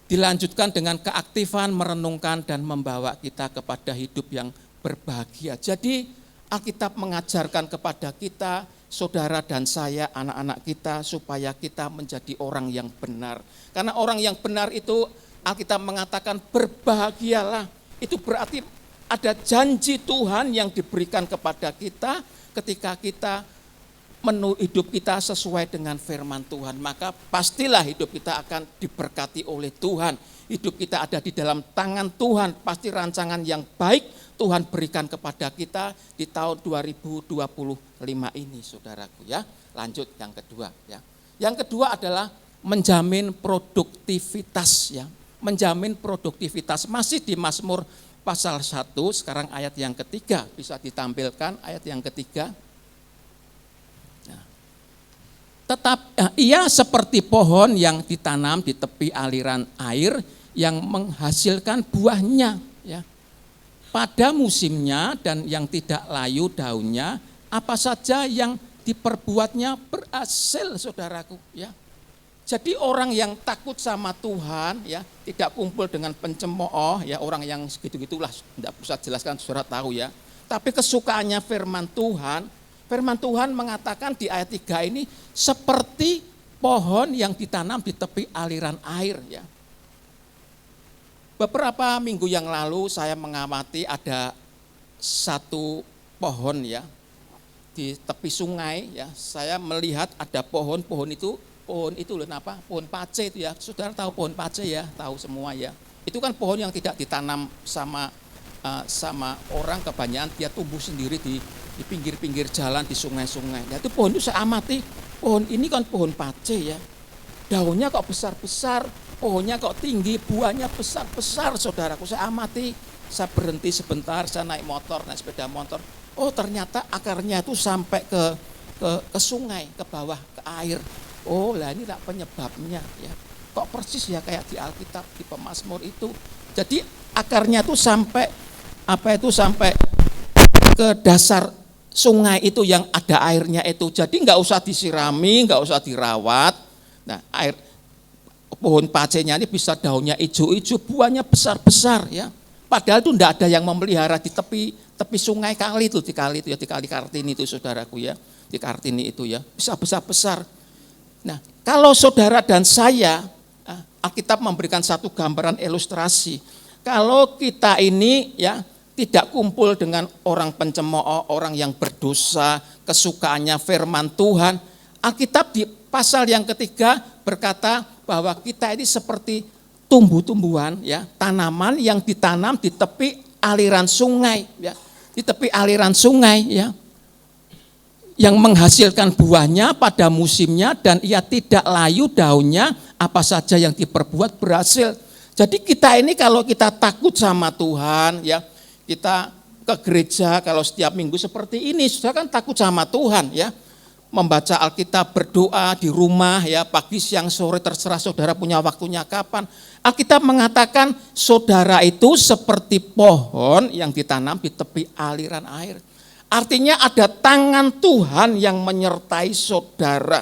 Dilanjutkan dengan keaktifan, merenungkan dan membawa kita kepada hidup yang berbahagia. Jadi Alkitab mengajarkan kepada kita, saudara dan saya, anak-anak kita, supaya kita menjadi orang yang benar. Karena orang yang benar itu Alkitab mengatakan berbahagialah. Itu berarti ada janji Tuhan yang diberikan kepada kita ketika kita hidup kita sesuai dengan firman Tuhan. Maka pastilah hidup kita akan diberkati oleh Tuhan. Hidup kita ada di dalam tangan Tuhan. Pasti rancangan yang baik Tuhan berikan kepada kita di tahun 2025 ini saudaraku ya. Lanjut yang kedua ya. Yang kedua adalah menjamin produktivitas ya. Menjamin produktivitas masih di Mazmur pasal 1, sekarang ayat yang ketiga, bisa ditampilkan ayat yang ketiga. Ia seperti pohon yang ditanam di tepi aliran air yang menghasilkan buahnya ya. Pada musimnya dan yang tidak layu daunnya, apa saja yang diperbuatnya berhasil saudaraku ya. Jadi orang yang takut sama Tuhan ya, tidak kumpul dengan pencemooh ya, orang yang segitu-gitulah, tidak usah jelaskan saudara tahu ya. Tapi kesukaannya firman Tuhan mengatakan di ayat 3 ini seperti pohon yang ditanam di tepi aliran air ya. Beberapa minggu yang lalu saya mengamati ada satu pohon ya di tepi sungai ya. Saya melihat ada pohon itu loh apa? Pohon pace itu ya. Saudara tahu pohon pace ya, tahu semua ya. Itu kan pohon yang tidak ditanam sama orang, kebanyakan dia tumbuh sendiri di pinggir-pinggir jalan, di sungai-sungai. Nah, itu pohon itu saya amati, pohon ini kan pohon pace ya. Daunnya kok besar-besar, pohonnya kok tinggi, buahnya besar-besar saudaraku. Saya amati, saya berhenti sebentar, saya naik sepeda motor. Oh ternyata akarnya itu sampai ke sungai, ke bawah, ke air. Oh lah ini tak penyebabnya ya. Kok persis ya kayak di Alkitab, di Pemazmur itu. Jadi akarnya itu sampai ke dasar sungai itu yang ada airnya itu. Jadi nggak usah disirami, nggak usah dirawat. Nah pohon pacenya ini bisa daunnya hijau-hijau, buahnya besar-besar ya. Padahal itu enggak ada yang memelihara di tepi sungai kali itu, di kali Kartini itu saudaraku ya. Di Kartini itu ya, bisa besar-besar. Nah, kalau saudara dan saya, Alkitab memberikan satu gambaran ilustrasi. Kalau kita ini ya tidak kumpul dengan orang pencemooh, orang yang berdosa, kesukaannya firman Tuhan. Alkitab di pasal yang ketiga berkata bahwa kita ini seperti tumbuh-tumbuhan ya, tanaman yang ditanam di tepi aliran sungai ya. Di tepi aliran sungai ya. Yang menghasilkan buahnya pada musimnya dan ia tidak layu daunnya, apa saja yang diperbuat berhasil. Jadi kita ini kalau kita takut sama Tuhan ya, kita ke gereja kalau setiap minggu seperti ini, sudah kan takut sama Tuhan ya. Membaca Alkitab, berdoa di rumah ya, pagi, siang, sore, terserah saudara punya waktunya kapan. Alkitab mengatakan saudara itu seperti pohon yang ditanam di tepi aliran air. Artinya ada tangan Tuhan yang menyertai saudara.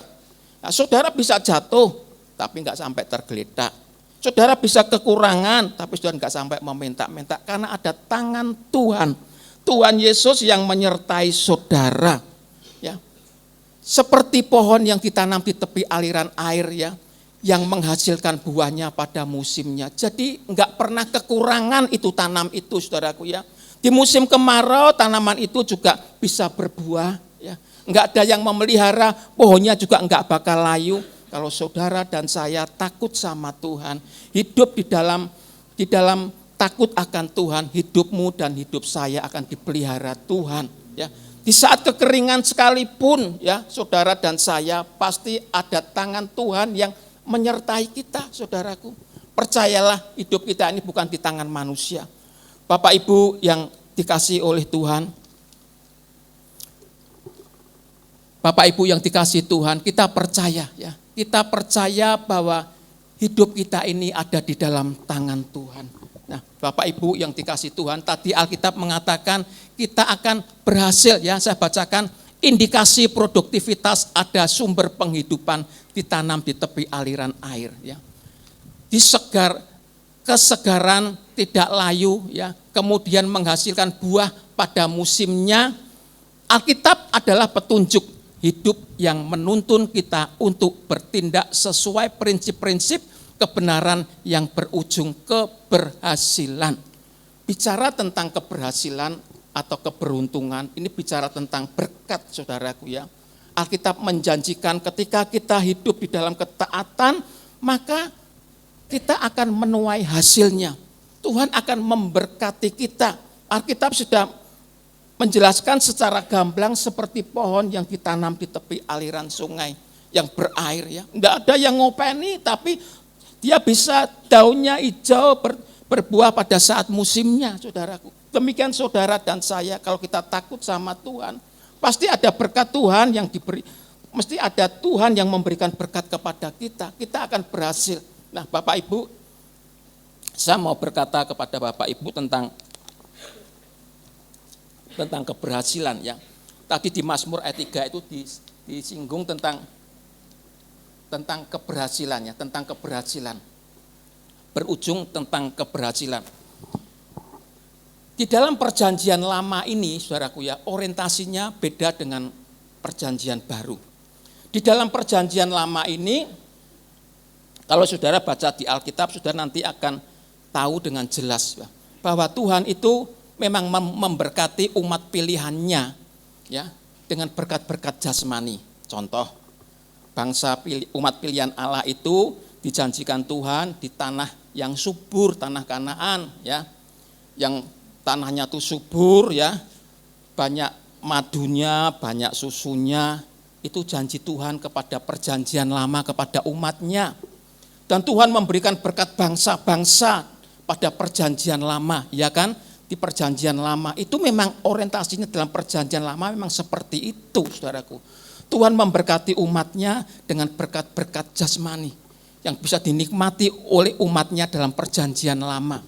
Nah, saudara bisa jatuh, tapi enggak sampai tergeletak. Saudara bisa kekurangan, tapi saudara enggak sampai meminta-minta. Karena ada tangan Tuhan. Tuhan Yesus yang menyertai saudara. Ya. Seperti pohon yang ditanam di tepi aliran air ya, yang menghasilkan buahnya pada musimnya. Jadi enggak pernah kekurangan itu tanam itu saudaraku ya. Di musim kemarau tanaman itu juga bisa berbuah ya. Enggak ada yang memelihara, pohonnya juga enggak bakal layu. kalau saudara dan saya takut sama Tuhan, hidup di dalam takut akan Tuhan, hidupmu dan hidup saya akan dipelihara Tuhan. Ya, di saat kekeringan sekalipun, ya, saudara dan saya pasti ada tangan Tuhan yang menyertai kita, saudaraku. Percayalah, hidup kita ini bukan di tangan manusia. Bapak Ibu yang dikasihi oleh Tuhan, Bapak Ibu yang dikasihi Tuhan, kita percaya, ya, kita percaya bahwa hidup kita ini ada di dalam tangan Tuhan. Nah, Bapak Ibu yang dikasihi Tuhan, tadi Alkitab mengatakan kita akan berhasil, ya, saya bacakan, indikasi produktivitas ada sumber penghidupan ditanam di tepi aliran air, ya. Kesegaran tidak layu, ya, kemudian menghasilkan buah pada musimnya. Alkitab adalah petunjuk hidup yang menuntun kita untuk bertindak sesuai prinsip-prinsip kebenaran yang berujung keberhasilan. Bicara tentang keberhasilan atau keberuntungan, ini bicara tentang berkat, saudaraku, ya. Alkitab menjanjikan ketika kita hidup di dalam ketaatan, maka kita akan menuai hasilnya. Tuhan akan memberkati kita. Alkitab sudah menjelaskan secara gamblang seperti pohon yang ditanam di tepi aliran sungai yang berair, ya. Enggak ada yang ngopeni, tapi dia bisa daunnya hijau berbuah pada saat musimnya, saudaraku. Demikian saudara dan saya, kalau kita takut sama Tuhan, pasti ada berkat Tuhan yang diberi, mesti ada Tuhan yang memberikan berkat kepada kita. Kita akan berhasil. Nah, Bapak Ibu, saya mau berkata kepada Bapak Ibu tentang keberhasilan, ya. Tadi di Mazmur ayat 3 itu disinggung tentang keberhasilannya, tentang keberhasilan. Berujung tentang keberhasilan. Di dalam perjanjian lama ini, saudaraku, ya, orientasinya beda dengan perjanjian baru. Di dalam perjanjian lama ini, kalau saudara baca di Alkitab, saudara nanti akan tahu dengan jelas, ya, bahwa Tuhan itu memang memberkati umat pilihannya, ya, dengan berkat-berkat jasmani. Contoh, umat pilihan Allah itu dijanjikan Tuhan di tanah yang subur, tanah Kanaan, ya, yang tanahnya itu subur, ya, banyak madunya, banyak susunya. Itu janji Tuhan kepada perjanjian lama kepada umatnya. Dan Tuhan memberikan berkat bangsa-bangsa pada perjanjian lama, ya kan? Di perjanjian lama itu memang orientasinya dalam perjanjian lama memang seperti itu, saudaraku. Tuhan memberkati umatnya dengan berkat-berkat jasmani yang bisa dinikmati oleh umatnya dalam perjanjian lama.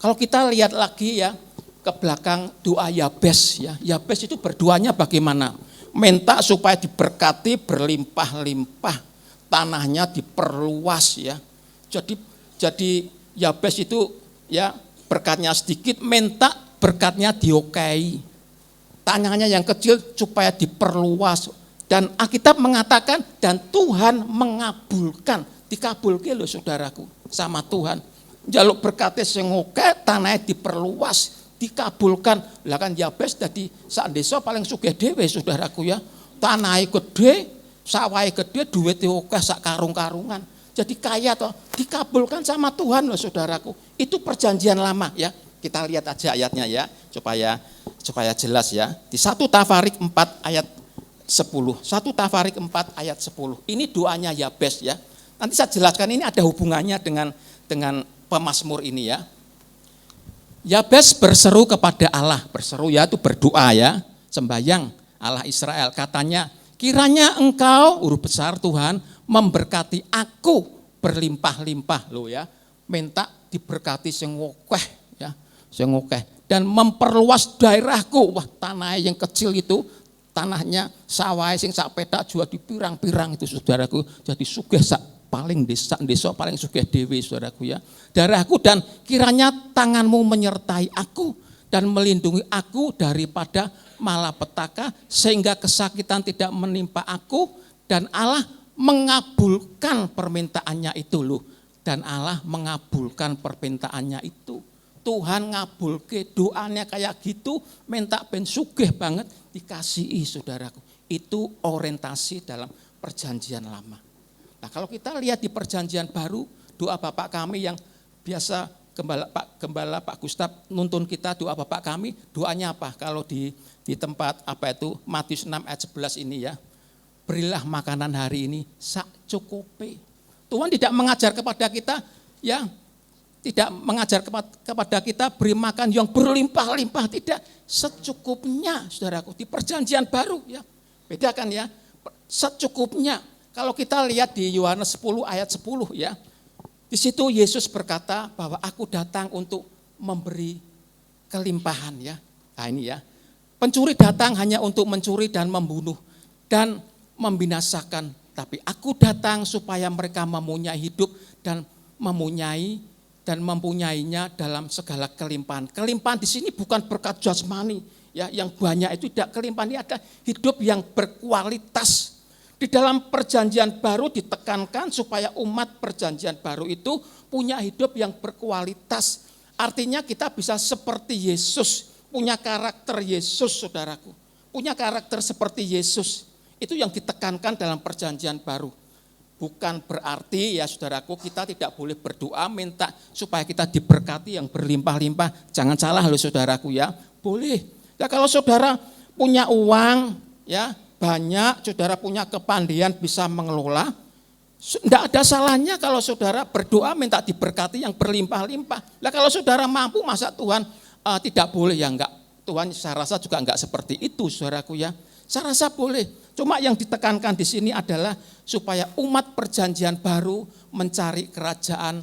Kalau kita lihat lagi, ya, ke belakang doa Yabes, ya. Yabes itu berdoanya bagaimana? Minta supaya diberkati berlimpah-limpah, tanahnya diperluas, ya. Jadi Yabes itu, ya, berkatnya sedikit, minta berkatnya diokai. Tanahnya yang kecil supaya diperluas. Dan Alkitab mengatakan, dan Tuhan mengabulkan. Dikabulkan loh, saudaraku, sama Tuhan. Jaluk berkatnya sing oke, tanahnya diperluas, dikabulkan. Lah kan Yabes dadi sak desa paling sugih dhewe, saudaraku, ya. Tanahnya gede, sawahnya gede, duitnya oke sak karung-karungan. Jadi kaya toh, dikabulkan sama Tuhan loh, saudaraku. Itu perjanjian lama, ya. Kita lihat aja ayatnya, ya, supaya jelas, ya. Di 1 Tafarik 4 ayat 10. 1 Tafarik 4 ayat 10. Ini doanya Yabes, ya. Nanti saya jelaskan, ini ada hubungannya dengan pemazmur ini, ya. Yabes berseru kepada Allah, berseru, ya, itu berdoa, ya, sembahyang Allah Israel. Katanya, kiranya Engkau, huruf besar Tuhan, memberkati aku berlimpah-limpah, loh, ya. Minta diberkati sing akeh, ya, sing akeh, dan memperluas daerahku. Wah, tanah yang kecil itu, tanahnya sawah sing sak petak juga dipirang-pirang itu, saudaraku. Jadi sugih sak paling desa paling sugih dhewe, saudaraku, ya. Daerahku, dan kiranya tanganmu menyertai aku dan melindungi aku daripada malapetaka sehingga kesakitan tidak menimpa aku. Dan Allah mengabulkan permintaannya itu, loh. Dan Allah mengabulkan permintaannya itu. Tuhan ngabulke doanya kayak gitu, minta ben sugih banget, dikasihi, saudaraku. Itu orientasi dalam perjanjian lama. Nah kalau kita lihat di perjanjian baru, doa Bapak kami yang biasa Gembala Pak Gustaf nuntun kita doa Bapak kami, doanya apa? Kalau di tempat Matius 6 ayat 11 ini ya, berilah makanan hari ini sak cukupe. Tuhan tidak mengajar kepada kita ya, tidak mengajar kepada kita beri makan yang berlimpah-limpah, tidak, secukupnya saudaraku. Di perjanjian baru ya, bedakan ya, secukupnya. Kalau kita lihat di Yohanes 10 ayat 10 ya, di situ Yesus berkata bahwa aku datang untuk memberi kelimpahan ya. Nah ini ya, pencuri datang hanya untuk mencuri dan membunuh dan membinasakan. Tapi aku datang supaya mereka mempunyai hidup dan mempunyainya dalam segala kelimpahan. Kelimpahan di sini bukan berkat jasmani ya, yang banyak itu tidak. Kelimpahan ini ada hidup yang berkualitas. Di dalam perjanjian baru ditekankan supaya umat perjanjian baru itu punya hidup yang berkualitas. Artinya kita bisa seperti Yesus, punya karakter Yesus saudaraku. Punya karakter seperti Yesus. Itu yang ditekankan dalam perjanjian baru. Bukan berarti ya saudaraku kita tidak boleh berdoa minta supaya kita diberkati yang berlimpah-limpah. Jangan salah loh saudaraku ya, boleh. Ya kalau saudara punya uang ya, banyak, saudara punya kepandaian bisa mengelola, tidak ada salahnya kalau saudara berdoa minta diberkati yang berlimpah-limpah. Nah kalau saudara mampu, masa Tuhan tidak boleh? Ya enggak, Tuhan saya rasa juga enggak seperti itu saudaraku ya. Saya rasa boleh, cuma yang ditekankan di sini adalah supaya umat perjanjian baru mencari kerajaan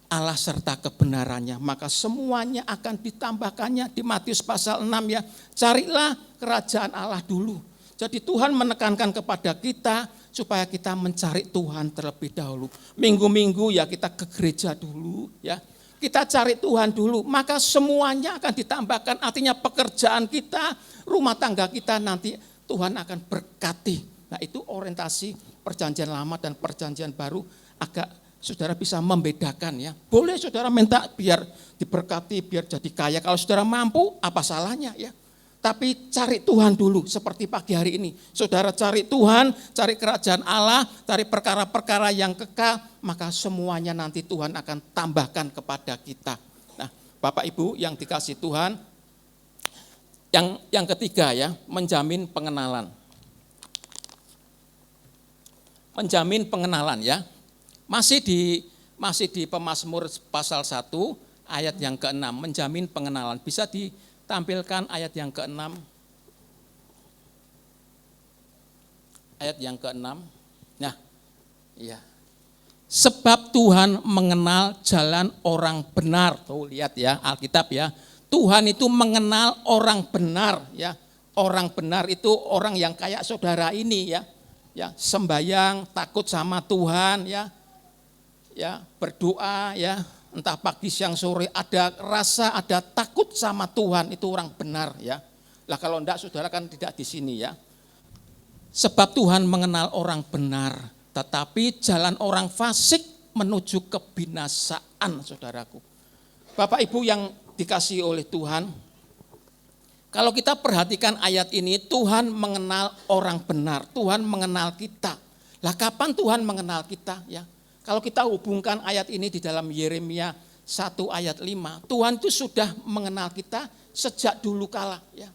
Allah serta kebenarannya. Maka semuanya akan ditambahkannya di Matius pasal 6 ya, carilah kerajaan Allah dulu. Jadi Tuhan menekankan kepada kita supaya kita mencari Tuhan terlebih dahulu. Minggu-minggu ya kita ke gereja dulu ya. Kita cari Tuhan dulu, maka semuanya akan ditambahkan. Artinya pekerjaan kita, rumah tangga kita nanti Tuhan akan berkati. Nah itu orientasi perjanjian lama dan perjanjian baru agak saudara bisa membedakan ya. Boleh saudara minta biar diberkati, biar jadi kaya. Kalau saudara mampu, apa salahnya ya. Tapi cari Tuhan dulu seperti pagi hari ini. Saudara cari Tuhan, cari kerajaan Allah, cari perkara-perkara yang kekal, maka semuanya nanti Tuhan akan tambahkan kepada kita. Nah Bapak Ibu yang dikasih Tuhan, yang ketiga ya, menjamin pengenalan. Menjamin pengenalan ya. Masih di Pemazmur pasal 1 ayat yang ke-6, menjamin pengenalan. Bisa ditampilkan ayat yang ke-6. Ayat yang ke-6. Nah, iya. Sebab Tuhan mengenal jalan orang benar. Tuh lihat ya, Alkitab ya. Tuhan itu mengenal orang benar ya. Orang benar itu orang yang kayak saudara ini ya. Ya, sembahyang, takut sama Tuhan ya. Ya, berdoa ya, entah pagi siang sore ada rasa, ada takut sama Tuhan, itu orang benar ya. Lah kalau enggak saudara kan tidak di sini ya. Sebab Tuhan mengenal orang benar, tetapi jalan orang fasik menuju kebinasaan saudaraku. Bapak Ibu yang dikasihi oleh Tuhan, kalau kita perhatikan ayat ini, Tuhan mengenal orang benar, Tuhan mengenal kita. Lah kapan Tuhan mengenal kita ya? Kalau kita hubungkan ayat ini di dalam Yeremia 1 ayat 5, Tuhan itu sudah mengenal kita sejak dulu kala ya.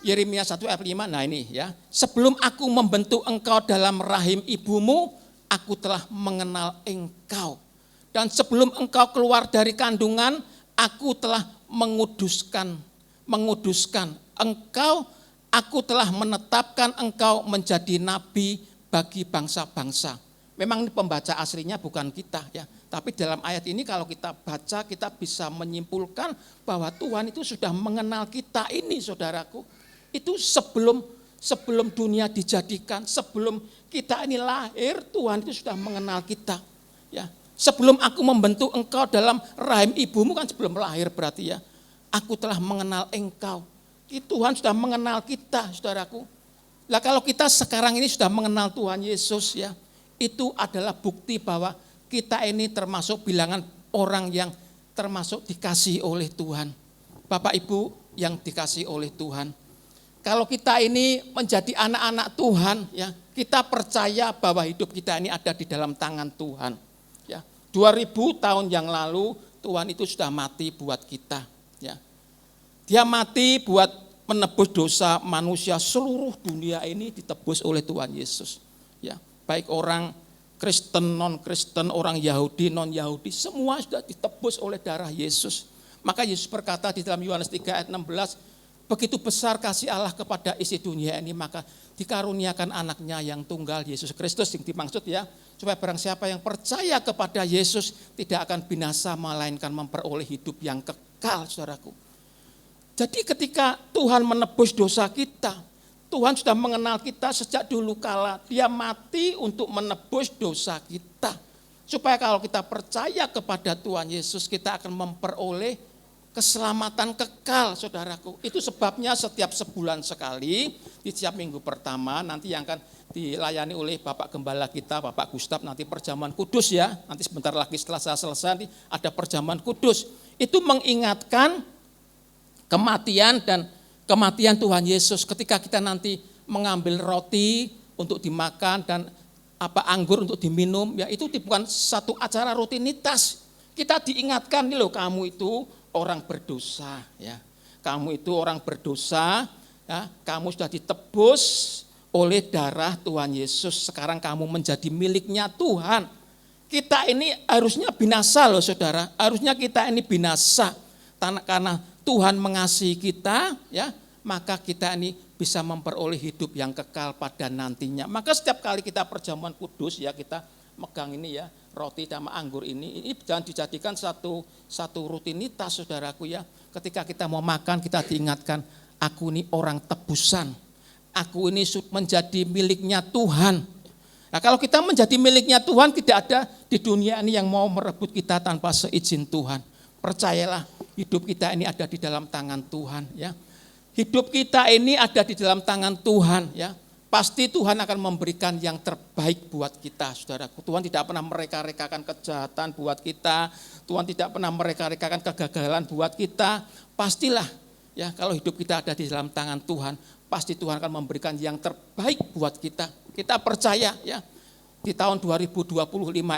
Yeremia 1 ayat 5, nah ini ya. Sebelum aku membentuk engkau dalam rahim ibumu, aku telah mengenal engkau. Dan sebelum engkau keluar dari kandungan, aku telah menguduskan engkau, aku telah menetapkan engkau menjadi nabi bagi bangsa-bangsa. Memang ini pembaca aslinya bukan kita ya, tapi dalam ayat ini kalau kita baca kita bisa menyimpulkan bahwa Tuhan itu sudah mengenal kita ini saudaraku. Itu sebelum dunia dijadikan, sebelum kita ini lahir, Tuhan itu sudah mengenal kita ya. Sebelum aku membentuk engkau dalam rahim ibumu, kan sebelum lahir berarti ya. Aku telah mengenal engkau. Tuhan sudah mengenal kita saudaraku. Lah kalau kita sekarang ini sudah mengenal Tuhan Yesus ya, itu adalah bukti bahwa kita ini termasuk bilangan orang yang termasuk dikasihi oleh Tuhan. Bapak Ibu yang dikasihi oleh Tuhan. Kalau kita ini menjadi anak-anak Tuhan ya, Kita percaya bahwa hidup kita ini ada di dalam tangan Tuhan. Ya, 2000 tahun yang lalu Tuhan itu sudah mati buat kita. Ya, Dia mati buat menebus dosa manusia, seluruh dunia ini ditebus oleh Tuhan Yesus. Ya, baik orang Kristen, non-Kristen, orang Yahudi, non-Yahudi, semua sudah ditebus oleh darah Yesus. Maka Yesus berkata di dalam Yohanes 3 ayat 16, begitu besar kasih Allah kepada isi dunia ini, maka dikaruniakan anaknya yang tunggal, Yesus Kristus yang dimaksud ya, supaya barang siapa yang percaya kepada Yesus tidak akan binasa, melainkan memperoleh hidup yang kekal, saudaraku. Jadi ketika Tuhan menebus dosa kita, Tuhan sudah mengenal kita sejak dulu kala. Dia mati untuk menebus dosa kita. Supaya kalau kita percaya kepada Tuhan Yesus, kita akan memperoleh keselamatan kekal, saudaraku. Itu sebabnya setiap sebulan sekali, di setiap minggu pertama, nanti yang akan dilayani oleh Bapak Gembala kita, Bapak Gustaf, nanti perjamuan kudus ya. Nanti sebentar lagi setelah saya selesai, nanti ada perjamuan kudus. Itu mengingatkan kematian Tuhan Yesus. Ketika kita nanti mengambil roti untuk dimakan dan anggur untuk diminum, ya itu bukan satu acara rutinitas. Kita diingatkan nih loh, kamu itu orang berdosa, ya. Kamu itu orang berdosa, ya. Kamu sudah ditebus oleh darah Tuhan Yesus. Sekarang kamu menjadi miliknya Tuhan. Kita ini harusnya binasa loh, saudara. Harusnya kita ini binasa karena Tuhan mengasihi kita, ya, maka kita ini bisa memperoleh hidup yang kekal pada nantinya. Maka setiap kali kita perjamuan kudus, ya, kita megang ini ya, roti sama anggur ini jangan dijadikan satu rutinitas, saudaraku ya. Ketika kita mau makan, kita diingatkan, aku ini orang tebusan, aku ini menjadi miliknya Tuhan. Nah, kalau kita menjadi miliknya Tuhan, tidak ada di dunia ini yang mau merebut kita tanpa seizin Tuhan. Percayalah, hidup kita ini ada di dalam tangan Tuhan, ya. Hidup kita ini ada di dalam tangan Tuhan, ya. Pasti Tuhan akan memberikan yang terbaik buat kita, saudaraku. Tuhan tidak pernah mereka-rekakan kejahatan buat kita. Tuhan tidak pernah mereka-rekakan kegagalan buat kita. Pastilah, ya, kalau hidup kita ada di dalam tangan Tuhan, pasti Tuhan akan memberikan yang terbaik buat kita. Kita percaya, ya. Di tahun 2025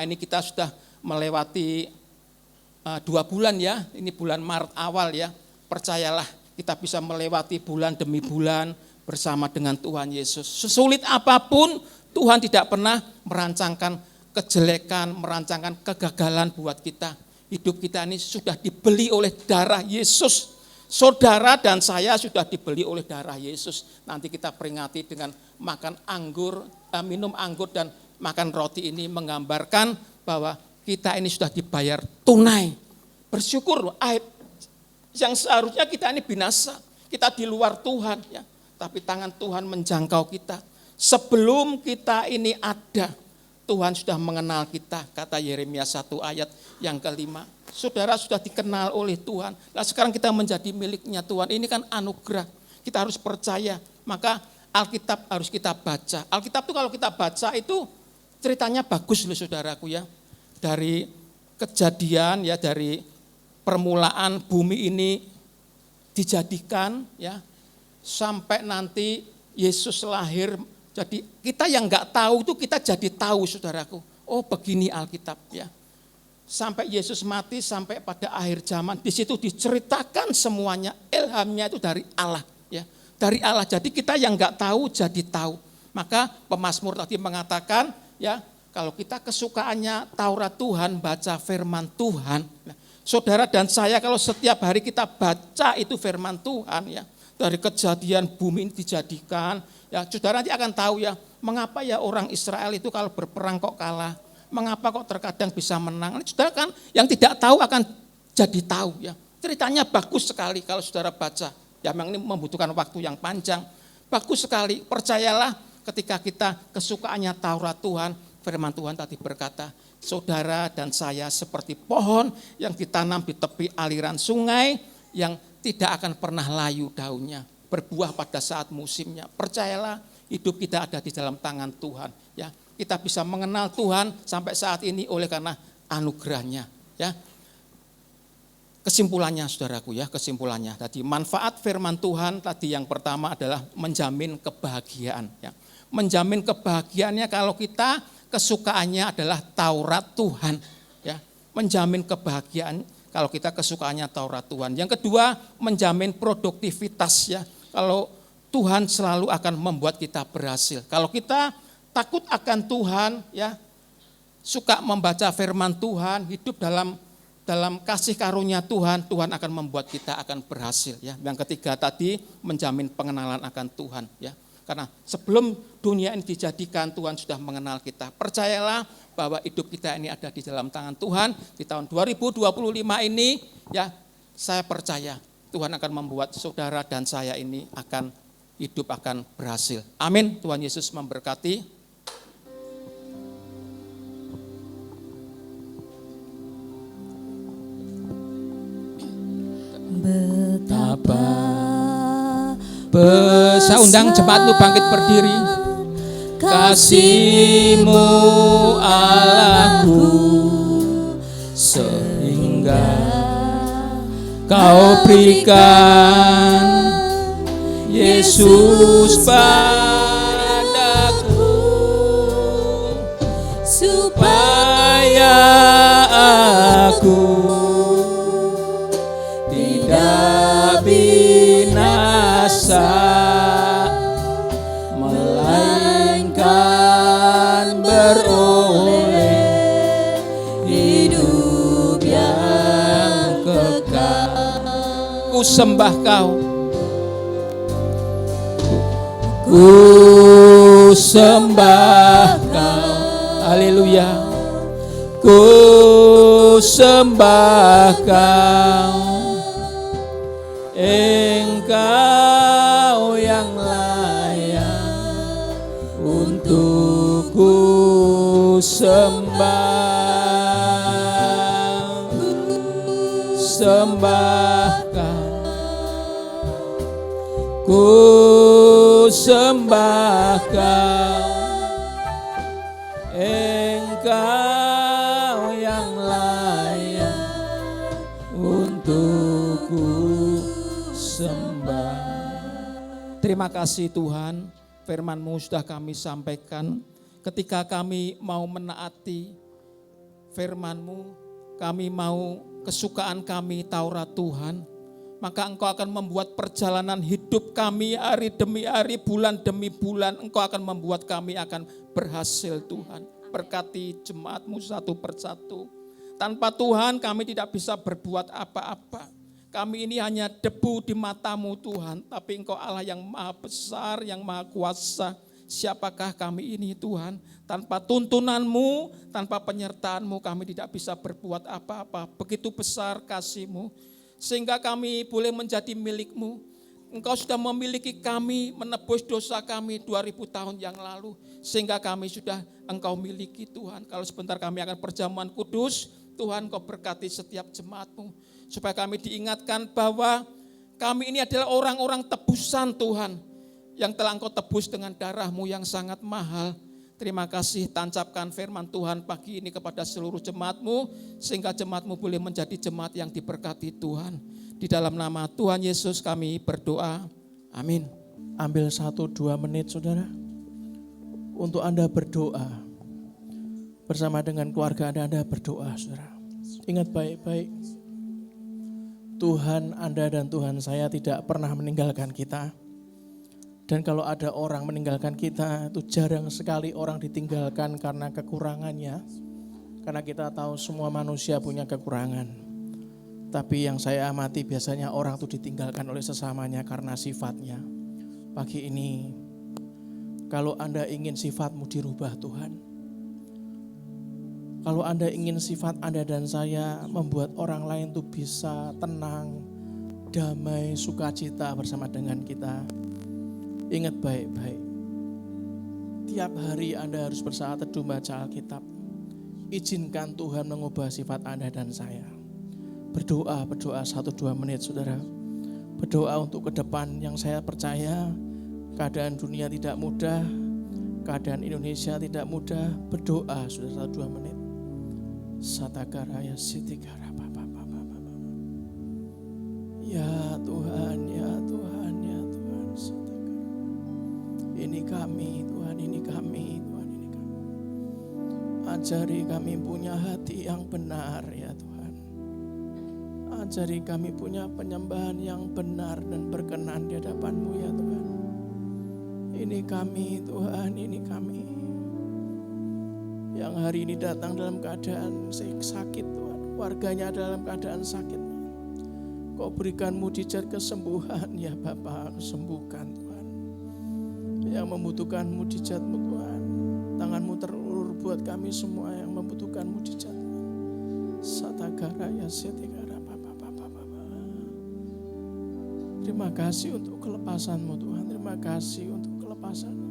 ini kita sudah melewati 2 bulan ya, ini bulan Maret awal ya, percayalah kita bisa melewati bulan demi bulan bersama dengan Tuhan Yesus. Sesulit apapun Tuhan tidak pernah merancangkan kejelekan, merancangkan kegagalan buat kita. Hidup kita ini sudah dibeli oleh darah Yesus. Saudara dan saya sudah dibeli oleh darah Yesus. Nanti kita peringati dengan makan anggur, minum anggur dan makan roti ini menggambarkan bahwa kita ini sudah dibayar tunai. Bersyukur yang seharusnya kita ini binasa. Kita di luar Tuhan ya. Tapi tangan Tuhan menjangkau kita. Sebelum kita ini ada, Tuhan sudah mengenal kita. Kata Yeremia 1 ayat yang ke-5. Saudara sudah dikenal oleh Tuhan. Nah sekarang kita menjadi miliknya Tuhan. Ini kan anugerah. Kita harus percaya. Maka Alkitab harus kita baca. Alkitab itu kalau kita baca itu ceritanya bagus loh saudaraku ya. Dari kejadian ya, dari permulaan bumi ini dijadikan ya, sampai nanti Yesus lahir. Jadi kita yang enggak tahu itu kita jadi tahu saudaraku. Oh begini Alkitab ya. Sampai Yesus mati, sampai pada akhir zaman, di situ diceritakan semuanya, ilhamnya itu dari Allah ya. Dari Allah. Jadi kita yang enggak tahu jadi tahu. Maka pemazmur tadi mengatakan ya, kalau kita kesukaannya Taurat Tuhan, baca firman Tuhan. Nah, saudara dan saya kalau setiap hari kita baca itu firman Tuhan ya, dari kejadian bumi ini dijadikan, ya saudara nanti akan tahu ya, mengapa ya orang Israel itu kalau berperang kok kalah, mengapa kok terkadang bisa menang. Saudara kan yang tidak tahu akan jadi tahu ya. Ceritanya bagus sekali kalau saudara baca. Ya memang ini membutuhkan waktu yang panjang. Bagus sekali, percayalah ketika kita kesukaannya Taurat Tuhan, firman Tuhan tadi berkata, saudara dan saya seperti pohon yang ditanam di tepi aliran sungai yang tidak akan pernah layu daunnya, berbuah pada saat musimnya. Percayalah, hidup kita ada di dalam tangan Tuhan. Ya, kita bisa mengenal Tuhan sampai saat ini oleh karena anugerahnya. Ya, kesimpulannya, saudaraku ya, kesimpulannya. Tadi manfaat firman Tuhan tadi yang pertama adalah menjamin kebahagiaan. Ya, menjamin kebahagiaannya kalau kita kesukaannya adalah Taurat Tuhan. Ya, menjamin kebahagiaan kalau kita kesukaannya Taurat Tuhan. Yang kedua, menjamin produktivitas ya. Kalau Tuhan selalu akan membuat kita berhasil. Kalau kita takut akan Tuhan ya, suka membaca firman Tuhan, hidup dalam kasih karunia Tuhan, Tuhan akan membuat kita akan berhasil ya. Yang ketiga tadi menjamin pengenalan akan Tuhan ya. Karena sebelum dunia ini dijadikan, Tuhan sudah mengenal kita. Percayalah bahwa hidup kita ini ada di dalam tangan Tuhan. Di tahun 2025 ini ya, saya percaya Tuhan akan membuat saudara dan saya ini akan hidup akan berhasil. Amin. Tuhan Yesus memberkati. Betapa Saya undang jemaatmu bangkit berdiri. Kasih-Mu Allahku, sehingga Kau berikan Yesus padaku, supaya aku tidak binasa, melainkan beroleh hidup yang kekal. Ku sembah Kau, ku sembah Kau, haleluya. Ku sembah Kau, Engkau yang layak untuk ku sembah. Sembah Kau, ku sembah Kau, Engkau yang layak untuk ku sembah. Terima kasih Tuhan, firman-Mu sudah kami sampaikan. Ketika kami mau menaati firman-Mu, kami mau kesukaan kami Taurat Tuhan, maka Engkau akan membuat perjalanan hidup kami hari demi hari, bulan demi bulan. Engkau akan membuat kami akan berhasil Tuhan. Berkati jemaat-Mu satu persatu. Tanpa Tuhan kami tidak bisa berbuat apa-apa. Kami ini hanya debu di mata-Mu Tuhan, tapi Engkau Allah yang maha besar, yang maha kuasa. Siapakah kami ini Tuhan? Tanpa tuntunan-Mu, tanpa penyertaan-Mu kami tidak bisa berbuat apa-apa. Begitu besar kasih-Mu, sehingga kami boleh menjadi milik-Mu. Engkau sudah memiliki kami, menebus dosa kami 2000 tahun yang lalu, sehingga kami sudah Engkau miliki Tuhan. Kalau sebentar kami akan perjamuan kudus, Tuhan Kau berkati setiap jemaat-Mu, supaya kami diingatkan bahwa kami ini adalah orang-orang tebusan Tuhan, yang telah Engkau tebus dengan darah-Mu yang sangat mahal. Terima kasih, tancapkan firman Tuhan pagi ini kepada seluruh jemaat-Mu, sehingga jemaat-Mu boleh menjadi jemaat yang diberkati Tuhan. Di dalam nama Tuhan Yesus kami berdoa, amin. Ambil 1-2 menit saudara, untuk Anda berdoa. Bersama dengan keluarga Anda berdoa saudara. Ingat baik-baik, Tuhan Anda dan Tuhan saya tidak pernah meninggalkan kita. Dan kalau ada orang meninggalkan kita, itu jarang sekali orang ditinggalkan karena kekurangannya. Karena kita tahu semua manusia punya kekurangan. Tapi yang saya amati biasanya orang itu ditinggalkan oleh sesamanya karena sifatnya. Pagi ini, kalau Anda ingin sifatmu dirubah Tuhan, kalau Anda ingin sifat Anda dan saya membuat orang lain itu bisa tenang, damai, sukacita bersama dengan kita, ingat baik-baik, tiap hari Anda harus bersaat teduh baca Alkitab. Izinkan Tuhan mengubah sifat Anda dan saya. Berdoa 1-2 menit saudara. Berdoa untuk ke depan yang saya percaya keadaan dunia tidak mudah, keadaan Indonesia tidak mudah. Berdoa saudara 1-2 menit. Satakaraya sitikara. Ya Tuhan, ya Tuhan, ya Tuhan. ini kami Tuhan, ini kami Tuhan, ini kami. Ajari kami punya hati yang benar ya Tuhan. Ajari kami punya penyembahan yang benar dan berkenan di hadapan-Mu ya Tuhan. Ini kami Tuhan, ini kami. Yang hari ini datang dalam keadaan sakit Tuhan. Warganya dalam keadaan sakit. Kau berikan mujizat kesembuhan ya Bapa, sembuhkan Tuhan. Yang membutuhkan mujizat-Mu Tuhan. Tangan-Mu terulur buat kami semua yang membutuhkan mujizat. Satagara ya setigara Bapa. Terima kasih untuk kelepasan-Mu Tuhan. Terima kasih untuk kelepasan-Mu.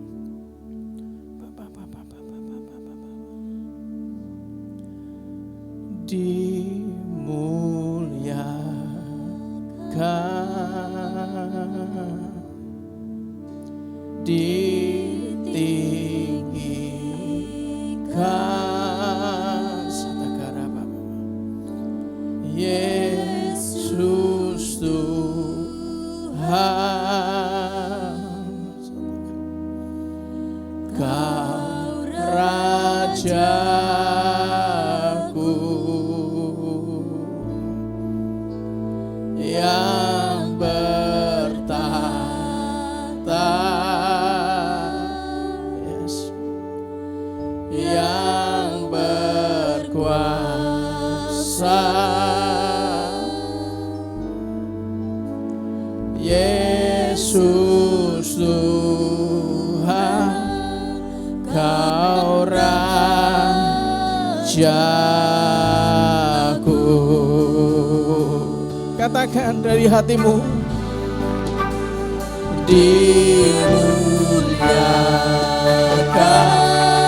Dimuliakan, ditinggikan, Satagara Bapa. Yesus Tuhan, Kau Rajaku yang bertahta, yes, yang berkuasa, Yesus Tuhan, Kau Rajaku. Katakan dari hatimu, dimuliakan.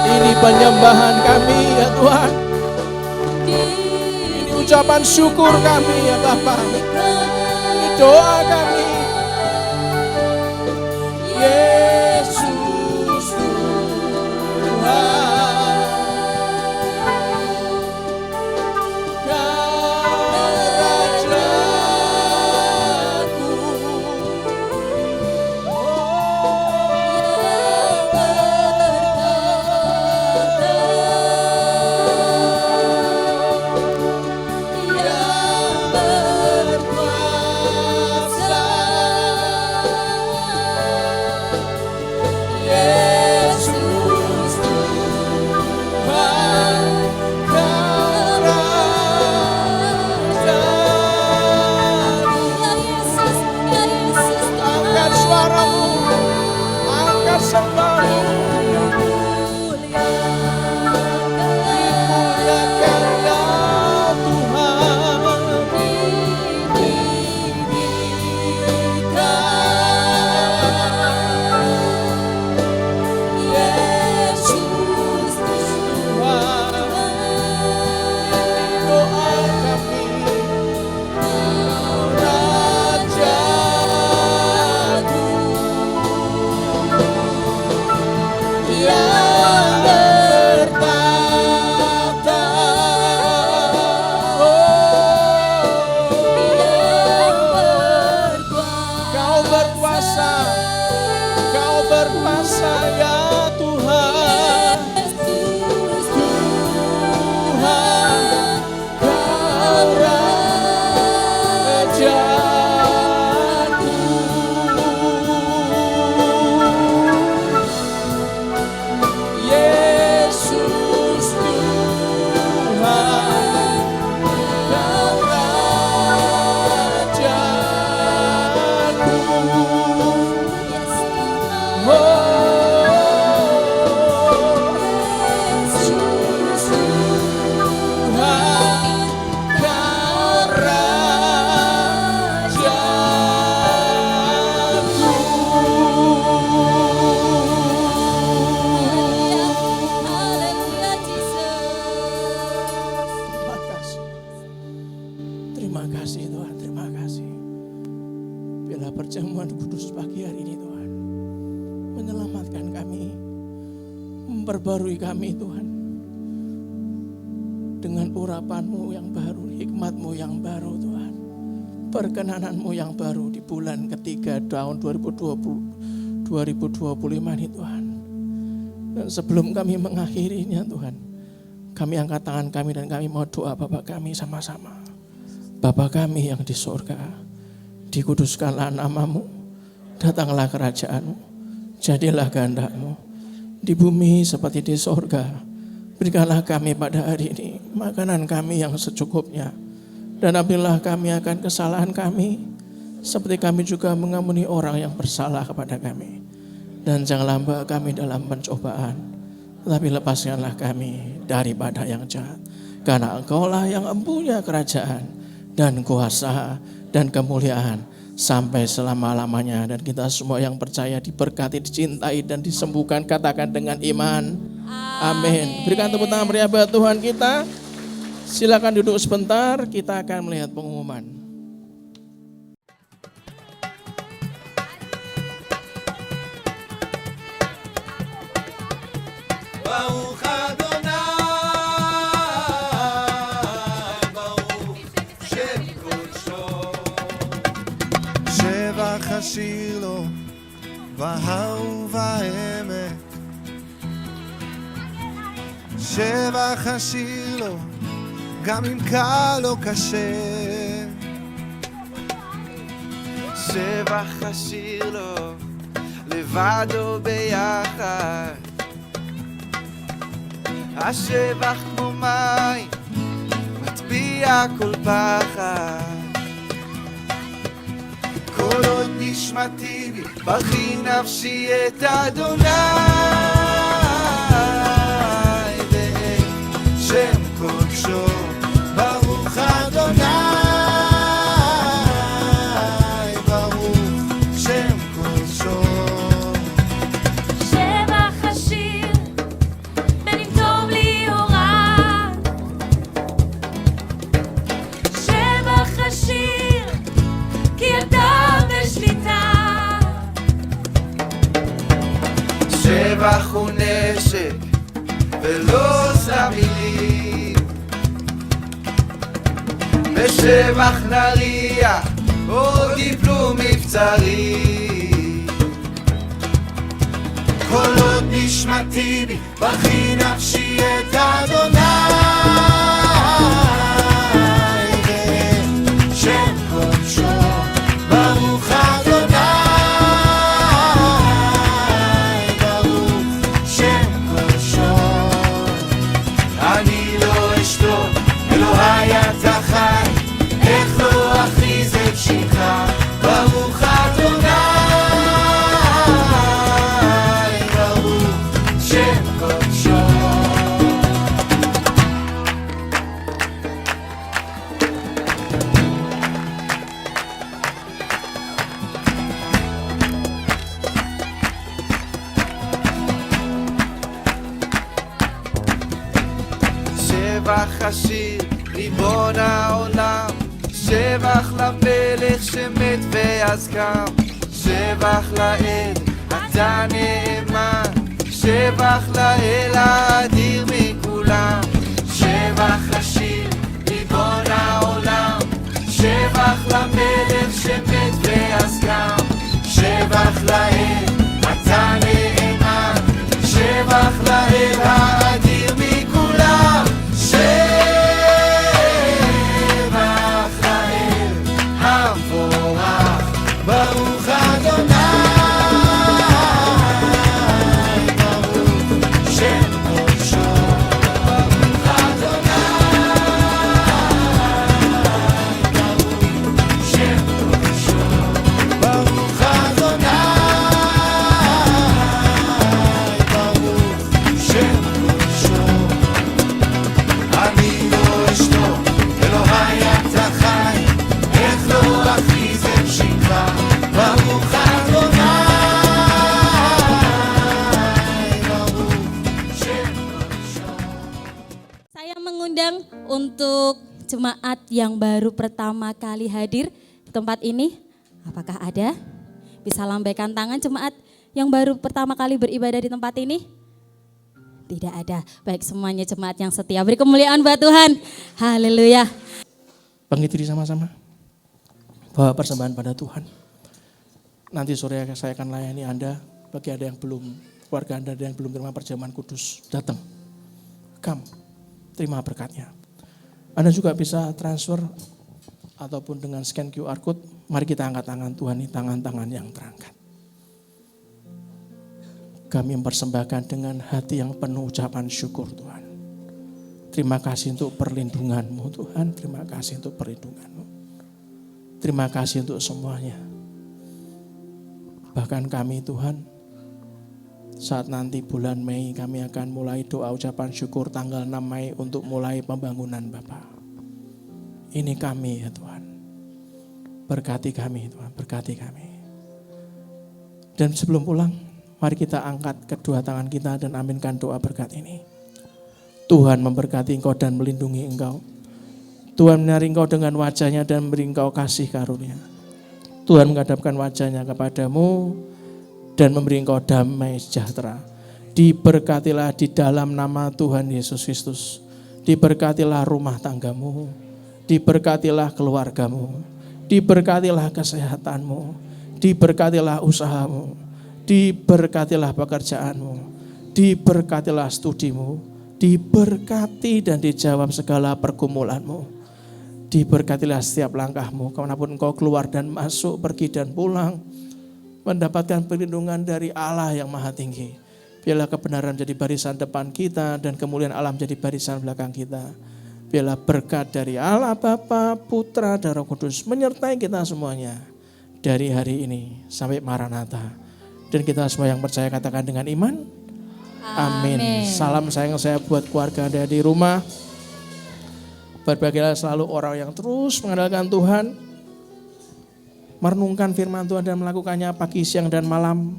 Ini penyembahan kami ya Tuhan. Ini ucapan syukur kami ya Bapa. Ini doa kami. Yesus Tuhan, perjamuan kudus pagi hari ini Tuhan. Menyelamatkan kami, memperbarui kami Tuhan. Dengan urapan-Mu yang baru, hikmat-Mu yang baru Tuhan. Perkenanan-Mu yang baru di bulan ketiga tahun 2022 2025 ini Tuhan. Dan sebelum kami mengakhirinya Tuhan, kami angkat tangan kami dan kami mau doa Bapa kami sama-sama. Bapa kami yang di surga, dikuduskanlah namamu, datanglah kerajaan-mu, jadilah kehendak-mu di bumi seperti di surga. Berikanlah kami pada hari ini makanan kami yang secukupnya, dan ampunilah kami akan kesalahan kami, seperti kami juga mengampuni orang yang bersalah kepada kami. Dan janganlah bawa kami dalam pencobaan, tetapi lepaskanlah kami daripada yang jahat. Karena Engkaulah yang mempunyai kerajaan dan kuasa dan kemuliaan sampai selama-lamanya. Dan kita semua yang percaya diberkati, dicintai dan disembuhkan, katakan dengan iman. Amin. Berikan tepuk tangan meriah buat Tuhan kita. Silakan duduk sebentar, kita akan melihat pengumuman. Baruch Adonai, Baruch Shem Kodsho. שבח השיר לו בהר ובעמק, שבח השיר לו גם אם קל או קשה, שבח השיר לו לבד או ביחד, השבח כמו מים מטביע כל פחד. כל עוד נשמתי בי, ברכי נפשי את אדוני, ואת שם קודשו, ברוך אדוני, ברוך שם קודשו. שבח השיר, בין אם טוב לי או רע, שבח השיר, כי אתה בשליטה. שבח הוא נשק ולא סתם מילים, בשבח נריע עוד יפלו מבצרים. כל עוד נשמתי בי, ברכי נפשי את אדוני, ואת שם קודשו, ברוך אדוני, ברוך שם קודשו. אני לא אשתוק, אלוהי אתה חי, איך לא אכריז את שמך, ברוך אדוני, ברוך שם קודשו. שבח השיר ריבון העולם, שבח למלך שמת ואז קם, שבח לאל אתה נאמן, שבח לאל האדיר מכולם. שבח השיר ריבון העולם, שבח למלך שמת ואז קם, שבח לאל אתה נאמן, שבח לאל האדיר מכולם. שבח לאל המבורך, ברוך אדוני, ברוך שם קודשו, ברוך אדוני, ברוך שם קודשו, ברוך אדוני, ברוך שם קודשו. אני לא אשתוק, אלוהי אתה חי, איך לא אכריז את שמך, ברוך אדוני, ברוך שם קודשו. Saya mengundang untuk jemaat yang baru pertama kali hadir di tempat ini. Apakah ada? Bisa lambaikan tangan jemaat yang baru pertama kali beribadah di tempat ini? Tidak ada. Baik, semuanya jemaat yang setia. Beri kemuliaan buat Tuhan. Haleluya. Bangkit diri sama-sama. Bawa persembahan pada Tuhan. Nanti sore saya akan layani Anda Bagi ada yang belum, keluarga Anda ada yang belum terima perjamuan kudus, datang. Come, terima berkatnya. Anda juga bisa transfer ataupun dengan scan QR code. Mari kita angkat tangan Tuhan, ini tangan-tangan yang terangkat. Kami mempersembahkan dengan hati yang penuh ucapan syukur Tuhan. Terima kasih untuk perlindungan-Mu Tuhan, terima kasih untuk perlindungan-Mu. Terima kasih untuk semuanya. Bahkan kami Tuhan, saat nanti bulan Mei kami akan mulai doa ucapan syukur tanggal 6 Mei untuk mulai pembangunan Bapa. Ini kami ya Tuhan. Berkati kami Tuhan, berkati kami. Dan sebelum pulang, mari kita angkat kedua tangan kita dan aminkan doa berkat ini. Tuhan memberkati engkau dan melindungi engkau. Tuhan menyinari engkau dengan wajahnya dan memberi engkau kasih karunia. Tuhan menghadapkan wajahnya kepadamu dan memberi engkau damai sejahtera. Diberkatilah di dalam nama Tuhan Yesus Kristus. Diberkatilah rumah tanggamu. Diberkatilah keluargamu. Diberkatilah kesehatanmu. Diberkatilah usahamu. Diberkatilah pekerjaanmu. Diberkatilah studimu. Diberkati dan dijawab segala pergumulanmu. Diberkatilah setiap langkahmu, kemanapun engkau keluar dan masuk, pergi dan pulang, mendapatkan perlindungan dari Allah yang maha tinggi. Biarlah kebenaran menjadi barisan depan kita dan kemuliaan Allah menjadi barisan belakang kita. Biarlah berkat dari Allah Bapa, Putra, dan Roh Kudus menyertai kita semuanya dari hari ini sampai Maranatha. Dan kita semua yang percaya katakan dengan iman. Amin. Salam sayang saya buat keluarga Anda di rumah. Berbahagialah selalu orang yang terus mengandalkan Tuhan, merenungkan firman Tuhan dan melakukannya pagi, siang, dan malam.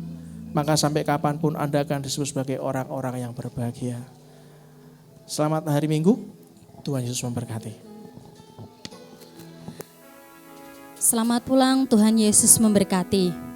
Maka sampai kapanpun Anda akan disebut sebagai orang-orang yang berbahagia. Selamat hari Minggu, Tuhan Yesus memberkati. Selamat pulang, Tuhan Yesus memberkati.